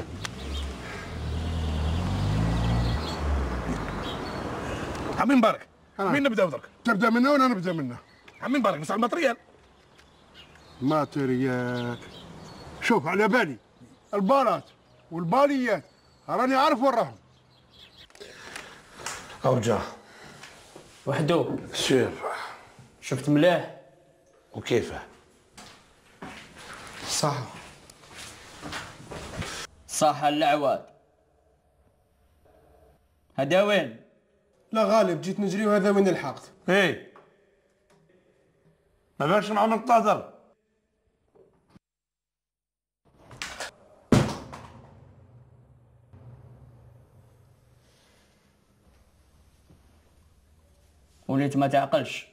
عمي مبارك مين نبداو درك؟ تبدا منه وانا نبدا منه. عمي مبارك بس على الماتريال. ماتريال شوف على بالي البارات والباليات راني عارف وين راهم. أرجع وحدو. شوف شفت مليح وكيفه؟ صح العواد. هذا وين؟ لا غالب جيت نجري وهذا وين لحقت. ما باش معه ننتظر. وليت ما تعقلش.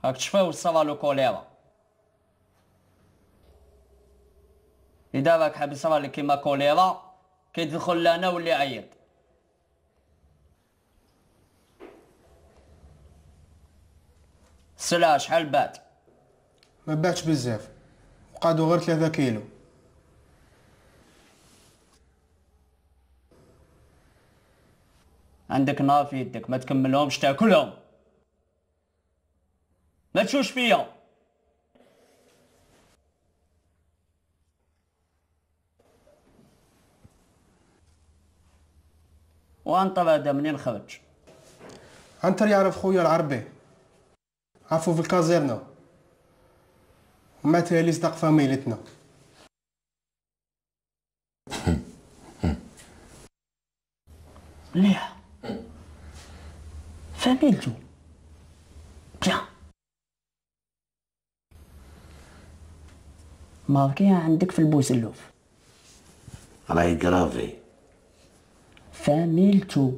هاك تشفاو الصوالو كوليرا. إذا راك حاب صوالي كيما كوليرا كيدخل لنا واللي عيط. السلعة شحال بات؟ ما باتش بزاف وقعدوا غير 3 كيلو. عندك نار في يدك ما تكملهمش تاكلهم. ما تشوش فيا. وانطر هذا منين خرج؟ عنتر يعرف خويا العربي عرفو في الكازيرنا ومات اللي صدق فاميلتنا. مليح فاميلتو بيان ماركيها عندك في البوسلوف. راهي كرافي فاميلتو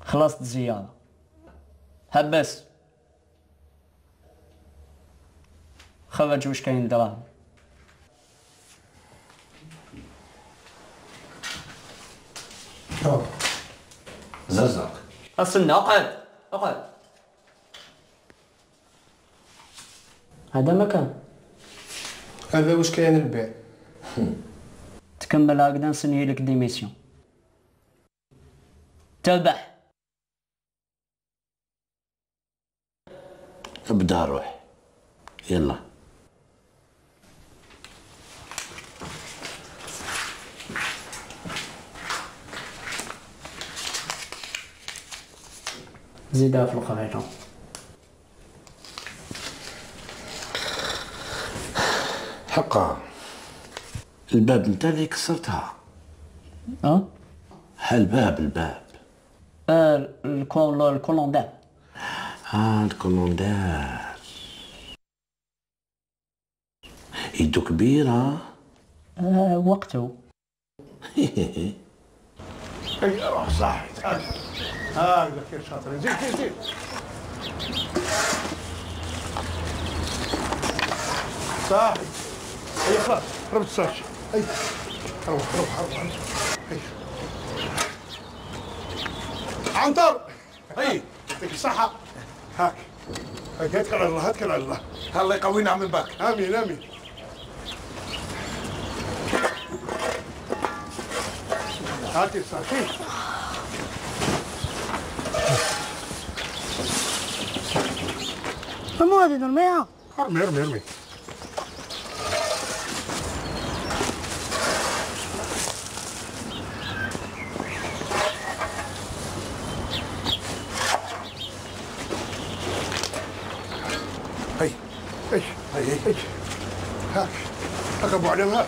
خلصت الزيارة. هبس خرج واش كاين دراهم. زرزق استنى اقعد اقعد. هذا مكان. هذا واش كاين البيع. تكمل هكذا نسني لك ديميسيون. تربح. ابدا روح يلا. زيدها في الخريطة. حقا الباب نتا اللي كسرتها. الباب الكولوندار. الكولوندار يدو كبيرة. وقته. اي روح صاحي تعال. هاكذا كيف شاطر. زيد صاحي. اي خلاص ربط الساكشي. اي روح اي عنتر. اي يعطيك الصحة. هاك اتكل على الله اتكل على الله. الله يقوينا من باك. امين امين. هاتي الساكين. مو هذه نرميها. ارمي هي هاك ابو علم هاك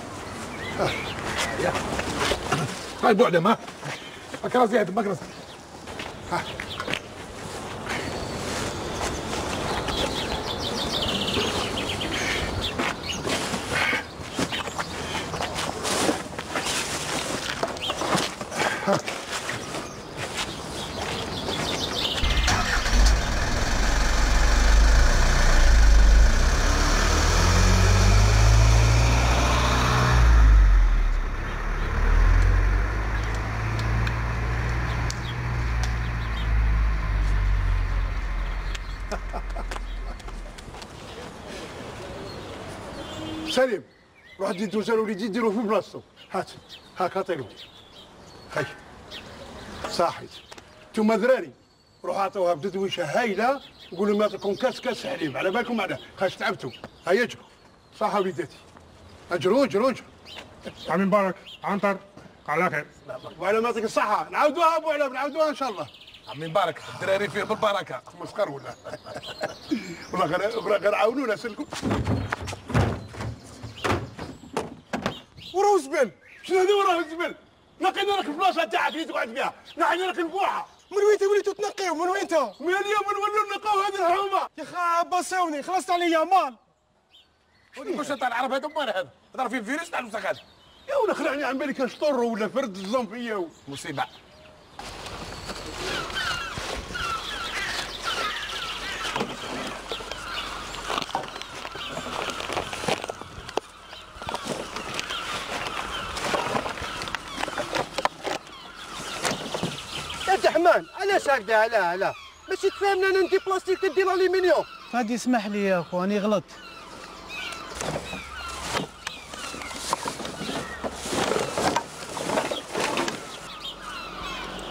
هاي ابو علم هاك راسي هات مكرس. سليم روح دي دوزان وليدي ديروه في بلاصتو. هاك عطيهم. هاي صاحي نتوما دراري روحوا عطوها بددويشه هايله وقولوا ما تكون كاس حليب على بالكم معنا خاش تعبتوا. هيا اجروا صح وليداتي اجروا. عمي مبارك عنتر على خير. وعلى ما يعطيك الصحه نعاودوها ابو علام نعاودوها ان شاء الله. عمي مبارك الدراري فيه بالبركه. مسخر ولا والله غير عاونونا سلكوا. وراه زبل. شنو هذا وراه زبل؟ نقينا لك البلاصه تاعك اللي تقعد فيها، نحينا لك البوحه. من وين وليتوا تنقيو؟ من وين انت؟ من اليوم نولوا نلقاو هذه الحومه. يا خا باساوني خلصت عليا مال. واش تاع العرب هذا مال هذا؟ هضر فيه فيروس تاع الوسخ هذا. يا ولا خلعني عن بالي كنشطر ولا فرد الزم فيا. مصيبه. الرحمن علاش هكذا؟ لا ماشي تفهمنا انا ندي بلاستيك تدي الالومنيوم. غادي اسمح لي يا اخو راني غلط.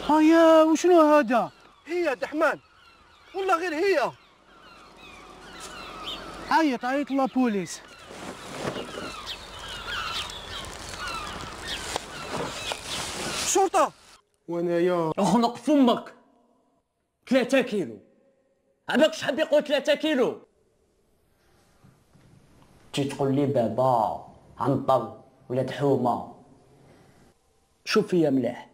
هيا وشنو هذا؟ هي دحمان والله غير هي. عيط لابوليس. الشرطة. وانايا اخنق فمك. 3 كيلو. عباك شحال يقول 3 كيلو؟ تجي تقول لي بابا عنطر ولاد حومه. شوف فيا مليح.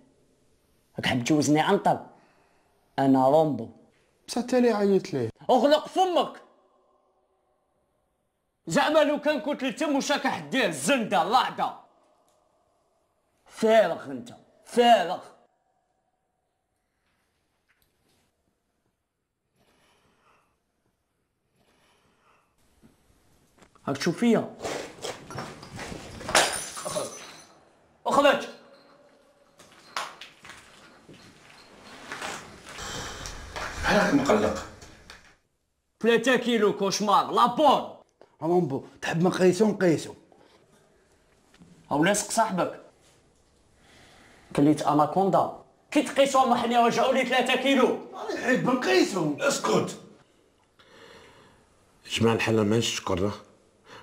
راك حاب تجوزني عنطر؟ انا رومبو. بصح تالي عيط ليه. اغلق فمك. زعما لو كان كنت لتم واش راك حدير الزنده اللاعده. فارغ انت فارغ. هاك تشوف فيا. اخرج. هاك مقلق. 3 كيلو كوشمار لابور. رومبو تحب نقيسو. او لاصق صاحبك. كليت اناكوندا. كي تقيسو محني رجعوا لي 3 كيلو. نحب نقيسو. اسكت. جماعة الحلا ماهيش شكرنا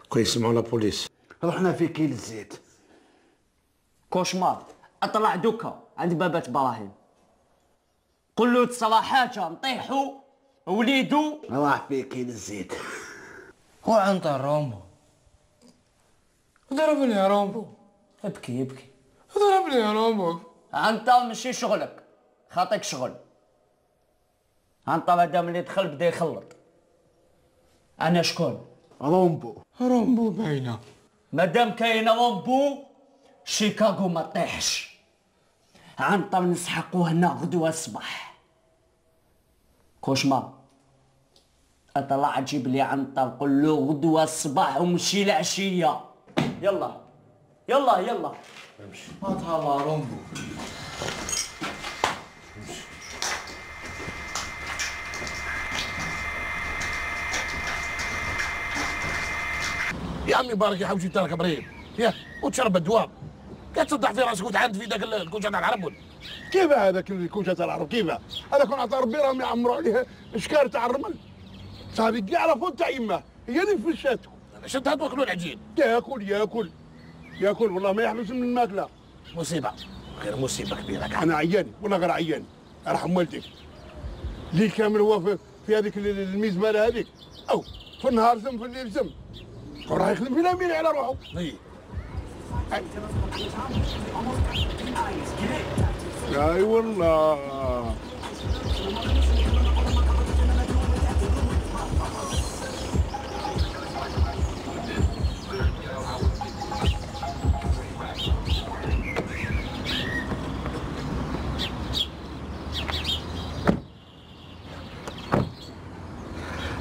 كون يسمعوا لابوليس. رحنا في كيل الزيت. كوشمار اطلع دوكا عند بابات ابراهيم. قول له تصرا حاجه نطيحو وليدو. راح في كيل الزيت. هو عنتر رومبو. ضربني يا رومبو. ابكي. ضربني يا رومبو. عنتر ماشي شغلك، خاطيك شغل. عنتر هذا ملي دخل بدا يخلط. انا شكون؟ رومبو باينه. مادام كاينه رومبو شيكاغو ما طيحش. عنتر نسحقو هنا غدوه الصباح. كوشمار اطلع جيب لي عنتر قول له غدوه الصباح ومشي العشيه. يلا امشي. ما تهلا رومبو. يا عمي بارك يا حوشي ترك ابراهيم يا وتشرب الدواء. لا تصدح في راسك وتعند في ذاك الكوشه تاع العرب. كيف هذاك الكوشه تاع العرب كيف؟ هذا كون عطى ربي راهم يعمروا عليه اشكال تاع الرمل. صاحبي كاع عرفوا تاع يماه هي اللي فشاتو. شدها توكلوا العجين. ياكل والله ما يحبس من الماكله. مصيبه غير مصيبه كبيره. انا عياني والله غير عياني. ارحم والديك. الليل كامل هو في هذيك المزبله هذيك. او في النهار زم في الليل زم. وراه يخدم فينا مين على روحه. اي والله.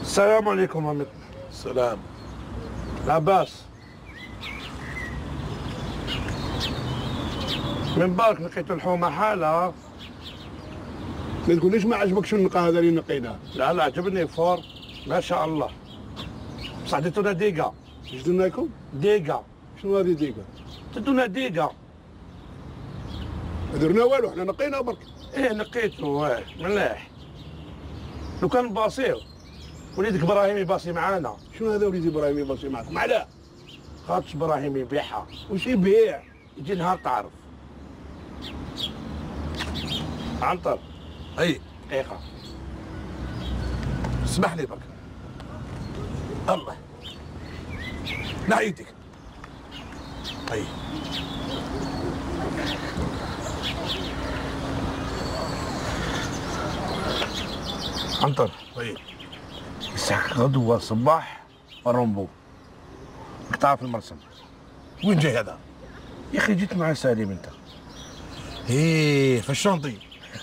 السلام عليكم عمي. السلام. لاباس. من بالك لقيت الحومه حاله. ما تقوليش ما عجبكش النقا هذا اللي نقيناه. لا عجبني فور ما شاء الله. بصح درتونا ديكا. اش درنا لكم؟ ديكا. شنو هذه ديكا؟ درتونا ديكا. ما درنا والو حنا نقينا برك. نقيتو مليح. لو كان باصيو وليدك ابراهيم يباصي معانا. شنو هذا وليد ابراهيم يباصي معاكم؟ علاه؟ خاطش ابراهيم يبيعها. وش يبيع؟ يجي نهار تعرف. عنتر. دقيقة. اسمح لي برك. الله. نعيدك. عنتر. الساعة غدوة صباح رومبو. قطع في المرسم. وين جاي هذا؟ يا اخي جيت مع سالم انت. في الشونطي.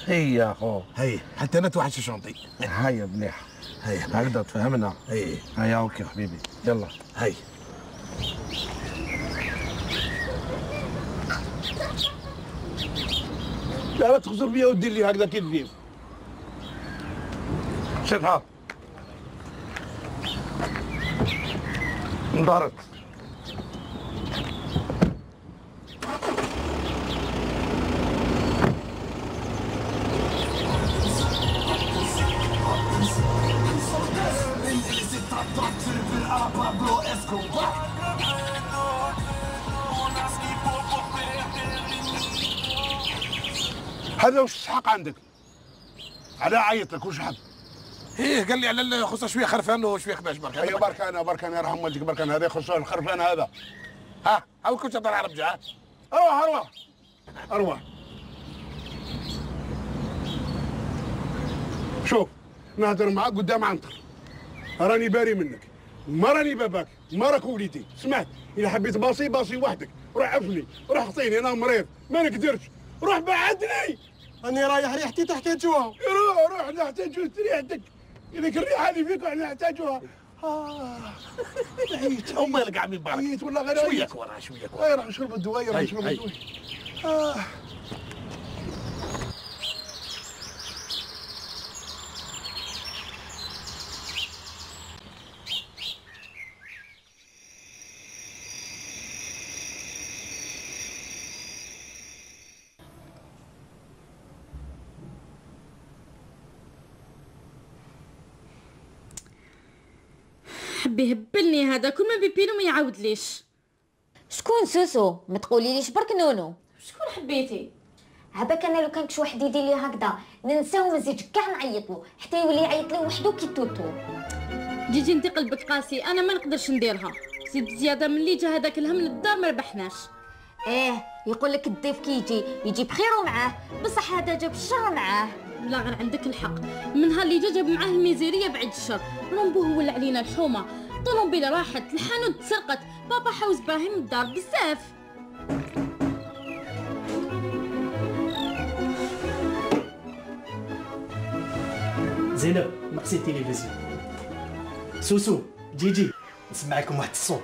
يا اخو. حتى انا توحش الشونطي. هيا مليح. هكذا تفهمنا. هيا اوكي حبيبي يلا. لا تخسر بيا ودير لي هكذا كي تدير. شدها. انضرت. هذا وش السحق عندك؟ على عيط لك وش حب؟ قال لي على خصها شويه خرفان وشويه خباش برك. ايوه بركان يرحم والديك بركان هذا يخص الخرفان هذا. او كنت طالع رجع. اروح. شوف نهضر معاك قدام عنتر. راني باري منك. ما راني باباك، ما راك وليدي، سمعت؟ إذا حبيت باصي وحدك، روح عفني، روح اعطيني أنا مريض، ما نقدرش، روح بعدني. أني رايح ريحتي تحتاجوها. روح نحتاج ريحتك، إذاك الريحة اللي فيك احنا نحتاجوها. عييت امالك عمي مبارك عييت ولا غير شويه كورة شويه كورة. غير نشرب الدواء غير نشرب الدواء. حبي يهبلني هذا كل ما بيبينو ما يعاودليش. شكون سوسو؟ ما تقوليليش برك نونو. شكون حبيتي؟ عباك انا لو كان كش واحد يدير لي هكذا ننساه وما نزيدش كاع نعيط له حتى يولي يعيط لي وحده كي توتو. جيجي انت قلبك قاسي، انا ما نقدرش نديرها. زيد زياده من اللي جا هذاك الهم للدار ما ربحناش. يقول لك الضيف كي يجي بخير معاه، بصح هذا جاب الشر معاه. لا غير عندك الحق، من نهار اللي جاب معاه الميزيريه بعد الشر. رومبو هو اللي علينا الحومه، الطوموبيله راحت، الحانوت تسرقت، بابا حوز باهي من الدار بزاف. زينب نقصي التلفزيون. سوسو جيجي نسمعكم واحد الصوت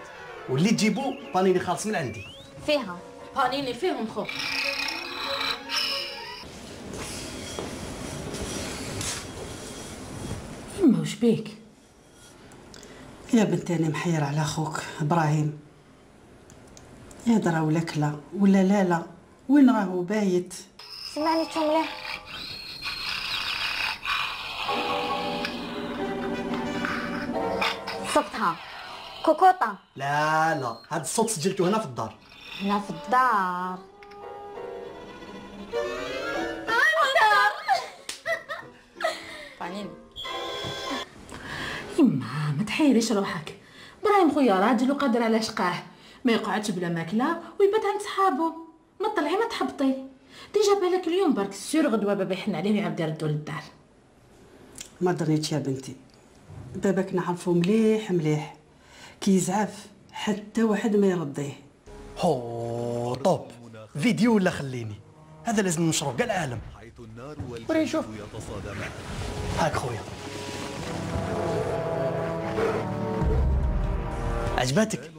واللي تجيبو بانيني خالص من عندي. فيها بانيني فيهم خو. يما وش بيك؟ يا بنتي انا محير على خوك ابراهيم. يا درا ولا كلا ولا لا وين راهو بايت؟ سمعني تو مليح. صوتها كوكوطه. لا هذا الصوت سجلته هنا في الدار. هنا في الدار. بانيني. يما ما تحيريش روحك، ابراهيم خويا راجل وقادر على شقاه، ما يقعدش بلا ماكله ويبات عند صحابو. ما تطلعي ما تحبطي، ديجا بالك اليوم برك السير غدوه بابا يحن عليه ويعاود يردو للدار. ما دريتش يا بنتي، باباك نعرفو مليح كي يزعف حتى واحد ما يرضيه. هو طوب فيديو ولا خليني، هذا لازم ننشرو كاع العالم. وريني شوف هاك خويا. عجباتك؟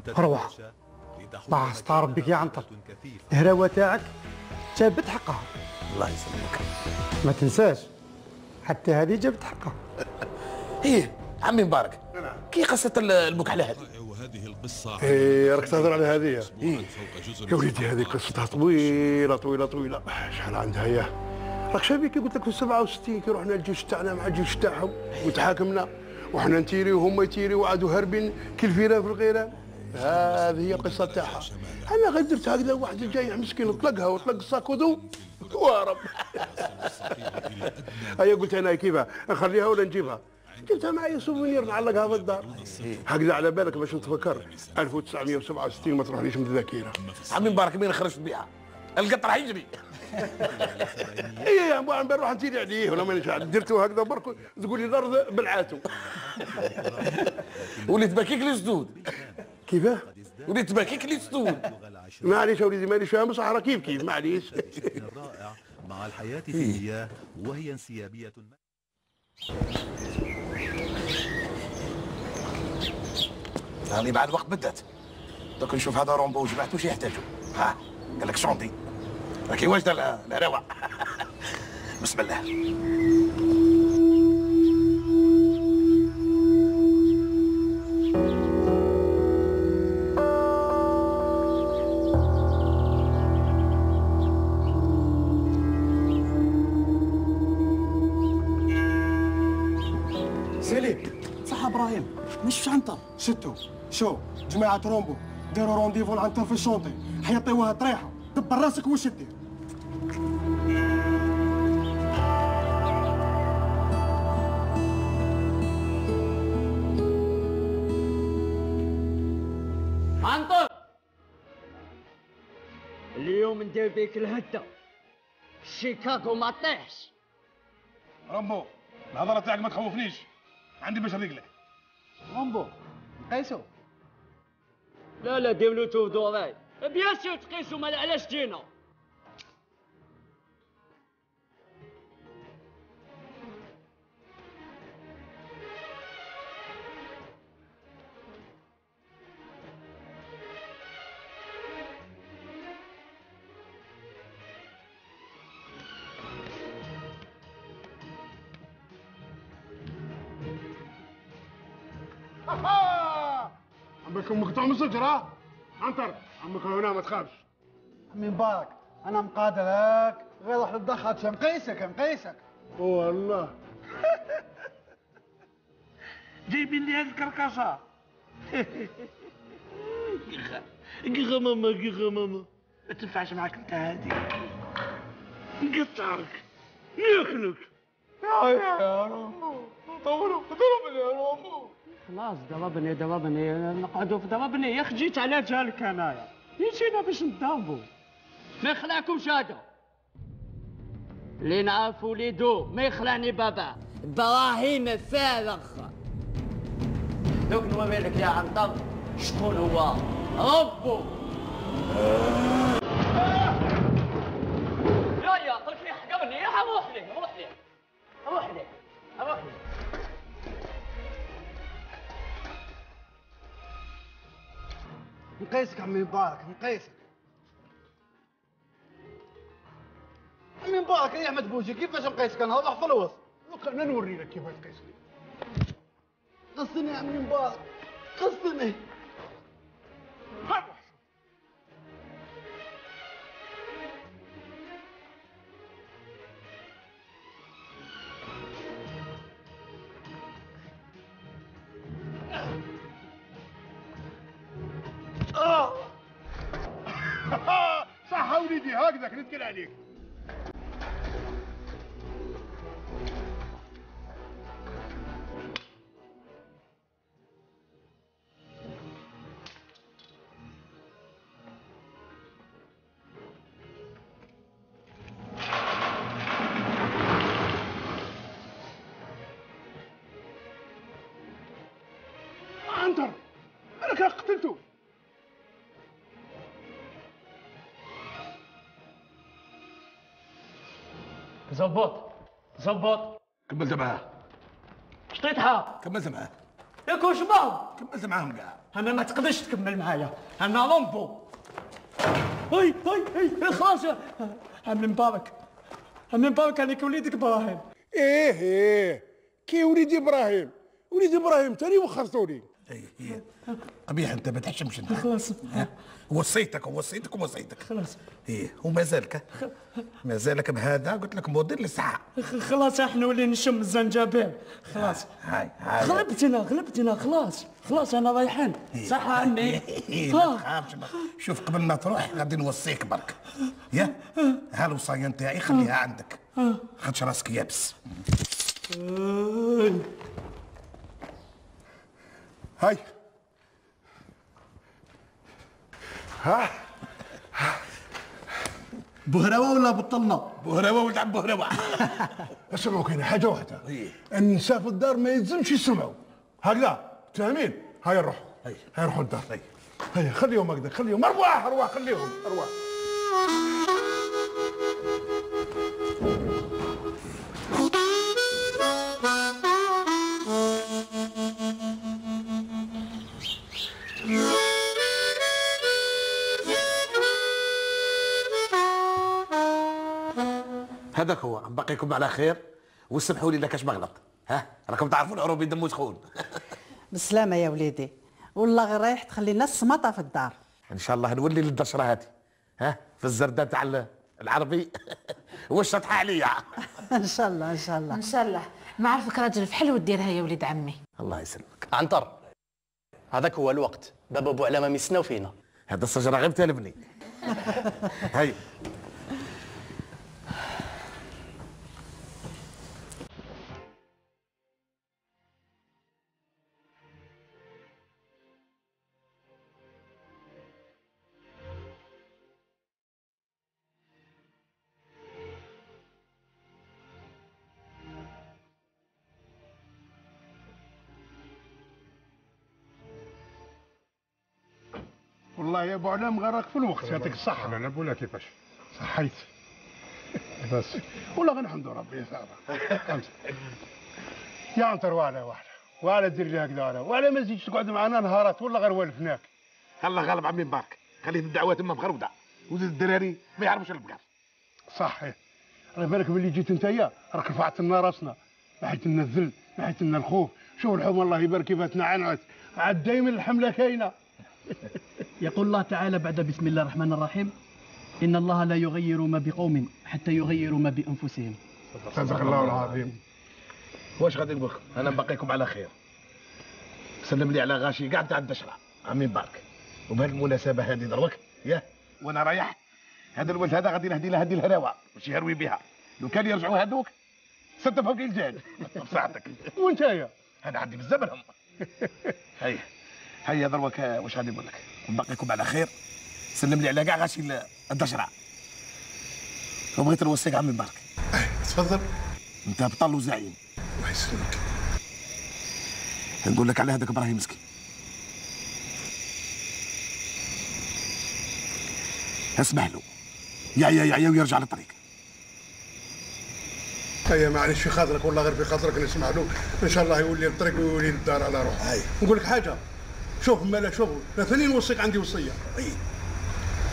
روعة. الله يستر ربك يا عنتر، الهراوة تاعك جابت حقها. الله يسلمك. ما تنساش حتى هذه جابت حقها. ايه عمي مبارك، كي قصة المكحلة هذه؟ راك تهضر على هذه؟ يا وليدي هذه قصتها طويلة. شحال عندها ياه؟ راك شافي كي قلت لك في 67 كي رحنا الجيش تاعنا مع الجيش تاعهم وتحاكمنا وحنا نتيري وهم يتيري وعادوا هاربين كي الفيران في الغيران. هذه هي القصه تاعها. انا غير درت هكذا واحد الجايح مسكين طلقها وطلق الساكودو وهرب. هيا قلت انا كيفاه نخليها ولا نجيبها؟ جبتها معايا سوفونير نعلقها في الدار هكذا على بالك باش نتفكر. 1967 ما تروحليش من الذاكره. عمي مبارك مين خرجت بيها؟ القطر حيجري. يا ابو عمبر روح نتيري عليه ولا مانيش عارف درتو هكذا برك تقول لي ضرب بالعاتو. وليت باكيك لي سدود. كيفاه؟ وليت باكيك لي سدود. معليش اوليدي مانيش فاهم بصح راه كيف معليش. رائع مع الحياة في المياه وهي انسيابية. راني بعد الوقت بدات. دوك نشوف هذا رومبو وجماعته واش يحتاجوا. ها قال لك شونطي راكي واجده الهراوه. بسم الله. سليم صح ابراهيم مش عنتر. شتو شو جماعة رومبو داروا رونديفو لعنتر في الشونطي، حيطيوها طريحة، دبر راسك واش دير؟ عنتر اليوم ندير بيك الهدة، شيكاغو ما طيحش. رامبو الهضره تاعك ما تخوفنيش، عندي باش نريق لك. رومبو نقيسو؟ لا ديرلو تو دوراي، بيان سور تقيسو، مال علاش جينا؟ عمك مقطوع من الشجره. عنتر عمك هنا ما تخافش. عمي مبارك انا مقادرك غير روح للضخات نقيسك. والله جايبين لي هاد الكركشه. كيخا ماما ما تنفعش معاك انت هادي. نقطعك ناكلك. يا رامو ضربني يا رامو. خلاص ضربني نقعدوا في ضربني يا اخي جيت على جالك انايا جينا باش نضربوا ما يخلعكمش هذا اللي نعرف وليدو ما يخلعني بابا ابراهيم فارغ دوك نوري لك يا عنتر شكون هو ربو يا قلت لي حقرني روح لي نقيسك عمي مبارك نقيسك. عمي مبارك يا احمد بوجي كيفاش نقيسك انا روح في الوسط. لوك انا نوري لك كيفاش تقيسني. قصني يا عمي مبارك قصني. صح وليدي هكذا نتكل عليك. عنتر انا كان قتلته. زبط كملت معاه شطيتها كملت معاه ياك واش باغ كملت معاهم كاع انا ما تقدرش تكمل معايا انا لومبو هاي خلاص عمي مبارك انا كوليدك ابراهيم ايه كي وليدي ابراهيم تاني وخرتوني. ايه قبيح انت ما تحشمش انت خلاص وصيتك خلاص ايه ومازالك بهذا قلت لك موديل الساعه خلاص احنا ولي نشم الزنجبيل خلاص هاي غلبتنا خلاص انا رايحين صح عمي ما تخافش شوف قبل ما تروح غادي نوصيك برك يا هالوصايه نتاعي خليها عندك خدش راسك يابس. هاي ها بهروه ولا بطلنا؟ بهروه ولد عم بهروه. اسمعوا كاين حاجه واحده النساء في الدار ما يلزمش يسمعوا هكذا فاهمين؟ هاي نروحوا الدار هاي خليهم هكذا خليهم ارواح خليهم ارواح. هذاك هو نبقيكم على خير وسمحوا لي اذا كاش بغلط راكم تعرفوا العروبي دمو سخون. بالسلامه يا وليدي والله غير رايح تخلينا السمطه في الدار. ان شاء الله نولي للدشره هذه في الزردة تاع العربي والشطحه عليا. ان شاء الله ما عرفك راجل فحل وديرها يا وليد عمي. الله يسلمك. عنتر هذاك هو الوقت بابا ابو علامه ميسنا فينا. هذا الشجره غير تلبني. هاي والله يا ابو علام غيرك في الوقت يعطيك الصحة. انا بقولها كيفاش صحيت بس والله غنحمد ربي يا صاحبي. يا عنتر وعلى دير لي هكذا وعلى ما تزيدش تقعد معنا نهارات والله غير والفناك. الله غالب عمي مبارك خليه الدعوه تما مغروده وزيد الدراري ما يعرفوش البقر. صحيح على بالك ملي جيت نتايا راك رفعت لنا راسنا نحيت لنا الذل نحيت لنا الخوف. شوف الحومه الله يبارك كيف تنعنعت عاد دايما الحمله كاينه يقول الله تعالى بعد بسم الله الرحمن الرحيم: إن الله لا يغير ما بقوم حتى يغيروا ما بأنفسهم. صدق الله العظيم. واش غادي نقول لكم؟ انا نبقيكم على خير. سلم لي على غاشي كاع تاع الدشره، عمي مبارك. وبهذه المناسبه هذه دروك ياه وانا رايح، هذا الولد هذا غادي نهدي له هذه الهراوه باش يهروي بها. لو كان يرجعوا هذوك ستفهم كي الجاج بصحتك. وانتايا انا عندي بزاف منهم. هيا دروك واش غادي نقول لك؟ نبقيكم على خير. سلم لي على كاع غاشي الدشره. وبغيت نوصيك عمي مبارك. تفضل. انت بطل وزعيم. الله يسلمك. نقول لك على هذاك ابراهيم مسكين. اسمح له يا ويرجع للطريق. هيا معليش في خاطرك والله غير في خاطرك نسمع له، ان شاء الله يولي للطريق ويولي للدار على روحه. نقول لك حاجه، شوف مالا شغل، لا ثاني نوصيك عندي وصيه.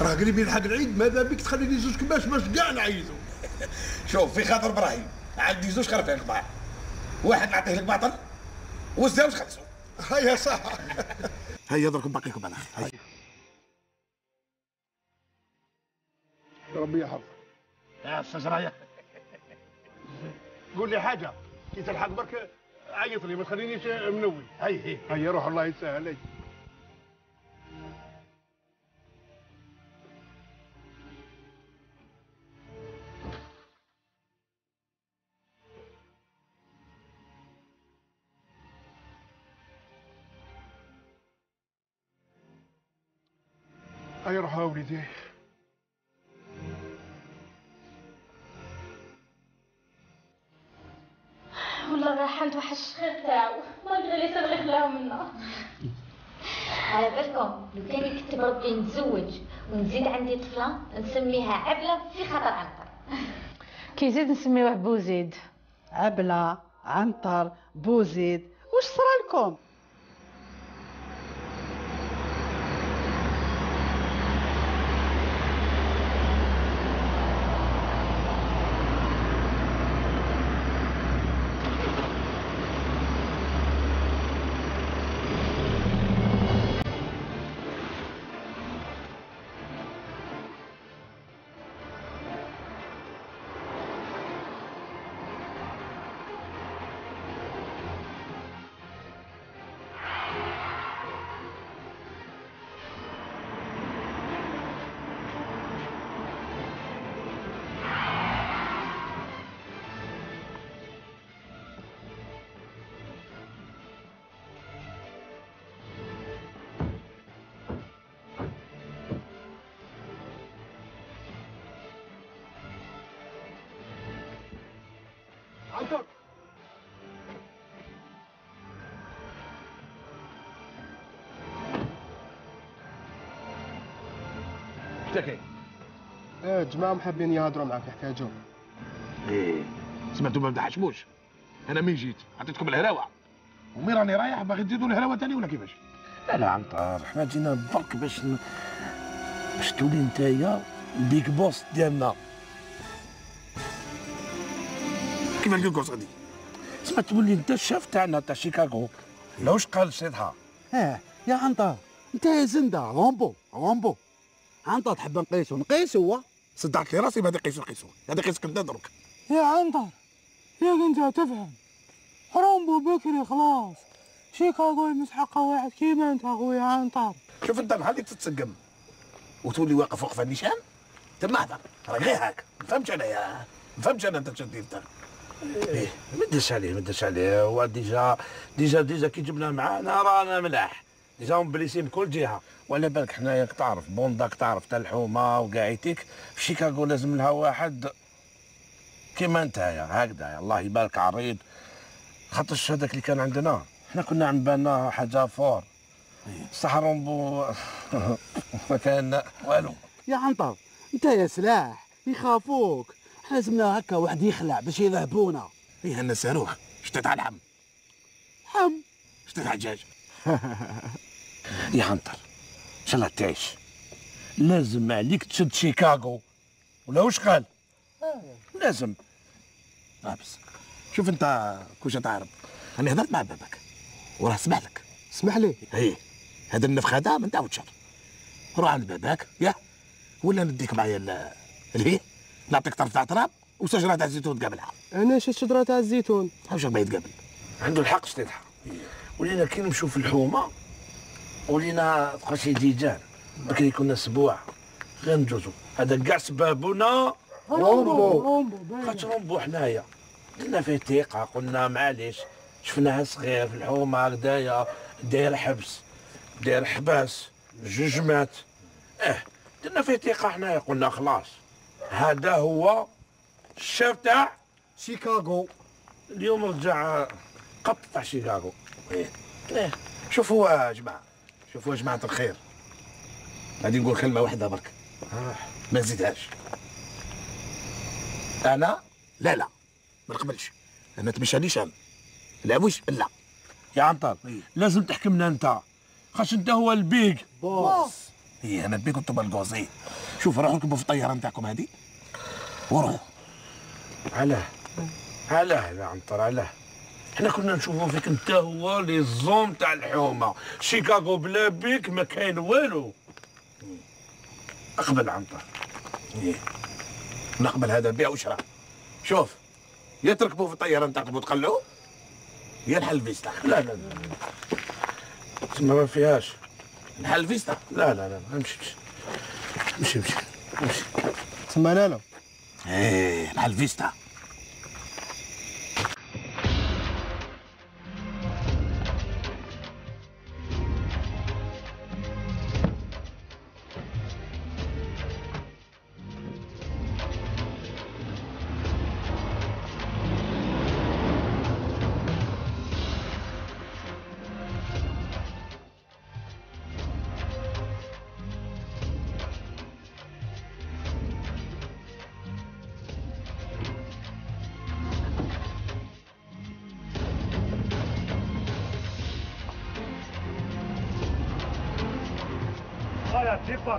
راه قريب يلحق العيد، ماذا بك تخلي لي زوج كباش باش كاع نعيزو. شوف في خاطر ابراهيم عندي زوج خرفان كبار، واحد نعطيه لك باطل والزوج خلصوا. هيا صح. هيا درك نبقيكم على خير. هيا ربي يحفظك. يا الشجره. قول لي حاجه كي تلحق برك عيط لي ما تخلينيش منوي. هيا روح الله يسهل لي. هيا روح وليدي. والله راح توحش الشخير تاعو، ما ادري اللي صار اللي خلاه منا. على بالكم لو كان يكتب ربي نتزوج ونزيد عندي طفله نسميها عبله في خطر عنتر. كي يزيد نسميوه بوزيد. عبلة، عنتر، بوزيد، وش صرا لكم؟ عنتر اشتكي. الجماعة حابين يهضروا معاك يحتاجوك. سمعتوا بابدا حشموش؟ انا من جيت عطيتكم الهراوه ومي راني رايح باغي تزيدوا الهراوه ثاني ولا كيفاش؟ لا عنتر، حنا جينا برك باش تولي نتايا البيك بوس ديالنا. كيف البيك بوس غادي؟ تسمى تولي انت الشاف تاعنا تاع شيكاغو. لا واش قال سيدها؟ يا عنتر انت يا زنده رومبو عنتر تحب نقيسو هو صدعت لي راسي بهذا قيسو هذا قيسك انت درك. يا عنتر يا انت تفهم، رومبو بكري خلاص، شيكاغو مسحقه واحد كيما انت اخويا عنتر. شوف انت بحال اللي تتسقم وتولي واقف وقفه النيشان تما هضر راه غير هاك. ما فهمتش انا انت تشدي انت. ما ديرش عليه هو ديجا كي جبناه معانا رانا ملاح ديجا مبليسين من كل جهه. وعلى بالك حنايا تعرف بونداك تعرف تاع الحومه وكاعيتيك في شيكاغو لازم لها واحد كيما نتايا هكذا الله يبارك عريض. خاطرش هذاك اللي كان عندنا حنا كنا عم بالنا حاجه فور صح رومبو ما كان والو. يا عنتر انت يا سلاح يخافوك، حنا لازمنا هكا واحد يخلع باش يذهبونا. انا صاروخ شتيت على الحم شتيت على الدجاج. يا عنتر ان شاء الله تعيش لازم عليك تشد شيكاغو ولا واش قال؟ لازم. بس شوف انت كوش تعرف انا هضرت مع باباك وراه سمح لك. اسمح لي. هذا النفخ هذا من داود شر. روح عند باباك يا ولا نديك معايا الهي نعطيك طرف تاع تراب وشجره تاع الزيتون تقابلها. انا شجره تاع الزيتون واش ما يتقابل؟ عنده الحق شتيتها. ولينا كي نمشيو في الحومه ولينا تقاشي ديجان بكري كنا اسبوع غير نجوزو. هذا كاع سبابنا رومبو. خاطر رومبو حنايا درنا فيه ثقه، قلنا معليش شفناها صغير في الحومه هكذايا داير حبس داير حباس جوجمات. درنا فيه ثقه حنايا، قلنا خلاص هذا هو الشيف تاع شيكاغو. اليوم رجع قط تاع شيكاغو. شوفوا يا جماعه، شوفوا يا جماعه الخير، غادي نقول كلمه واحده برك ما نزيدهاش. انا لا ما نقبلش، انا تمشانيش انا لا وش لا يا عنتر لازم تحكمنا انت، خاش انت هو البيك بوس. انا البيك وانتم القوزي. شوف روحوا ركبوا في الطياره نتاعكم هذه وروحوا. علاه يا عنتر علاه؟ حنا كنا نشوفوا فيك انت هو لي زوم تاع الحومه. شيكاغو بلا بيك ما كاين والو. اقبل عنتر. نقبل هذا بيع وشراء. شوف يا تركبوا في الطياره نتاعكم وتقلعوا يا نحل فيستا. لا تسمى ما فيهاش نحل فيستا. لا امشي تسمى لا نحل فيستا.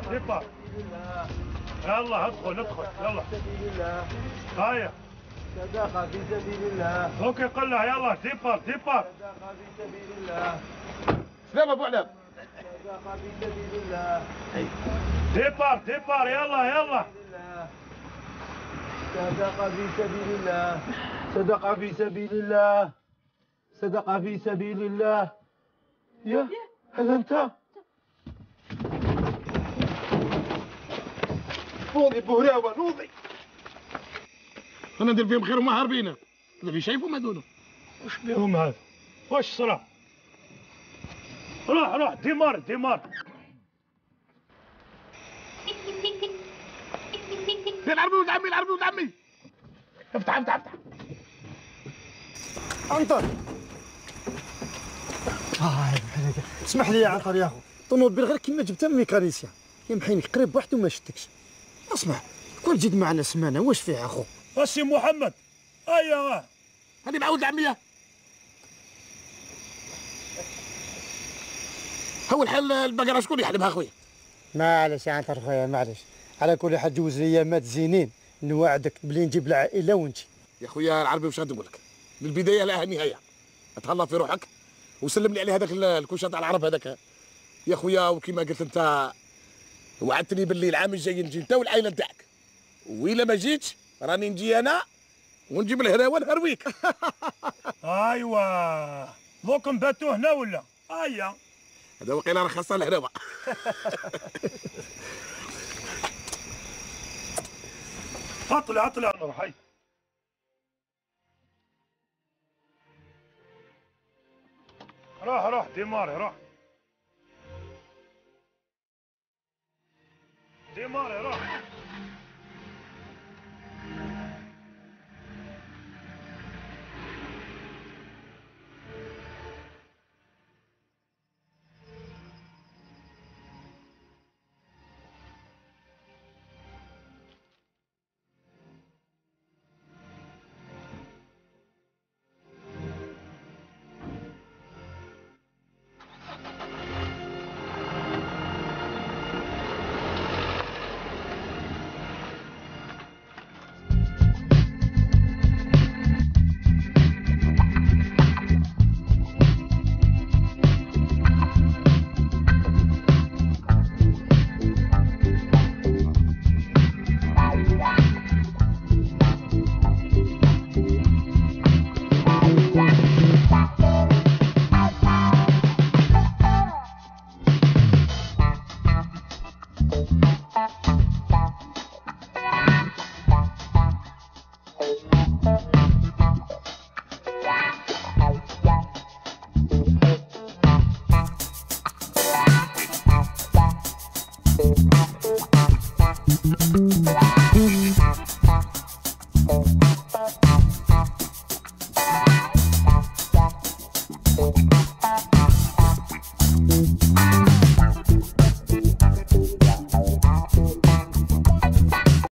ديبار يلا ادخل يلا هيا صدقة في سبيل الله. اوكي قلها يلا ديبار صدقة في سبيل الله. سلام ابو علام. صدقة في سبيل الله. ديبار يلا صدقة في سبيل الله. صدقة في سبيل الله. صدقة في سبيل الله. يا هذا انت نوضي بهراوه نوضي. انا ندير فيهم خير وما هاربين. هذا في شايفهم هذولا. وش بيهم هذا؟ واش صرا؟ روح ديمار يا العربي ولد عمي افتح عنتر. اسمح لي يا عنتر يا اخو، طوموبيل غير كيما جبتها من ميكانيسيان يمحيني قريب بوحدو ما شتكش. اسمع كون جيت معنا سمانه واش فيها اخو؟ السي محمد هيا هذه مع ولد عميه. هو الحل البقره شكون يحلبها خويا؟ معليش يا عنتر خويا معليش، على كل حال جوز لي ايامات زينين نوعدك بلي نجيب العائله ونجي. يا خويا العربي واش غادي نقول لك؟ من البدايه لها النهايه. تهلا في روحك وسلم لي عليه هذاك الكوشه تاع العرب هذاك يا خويا. وكما قلت انت وعدتني باللي العام الجاي نجي انت والعائله نتاعك، وإلا ما جيتش راني نجي انا ونجيب الهراوه نهرويك. ايوا دوك نباتو هنا ولا؟ هيا هذا وقيلا رخصنا الهراوه. عطلي روح هاي. روح ديماري روح السلامه.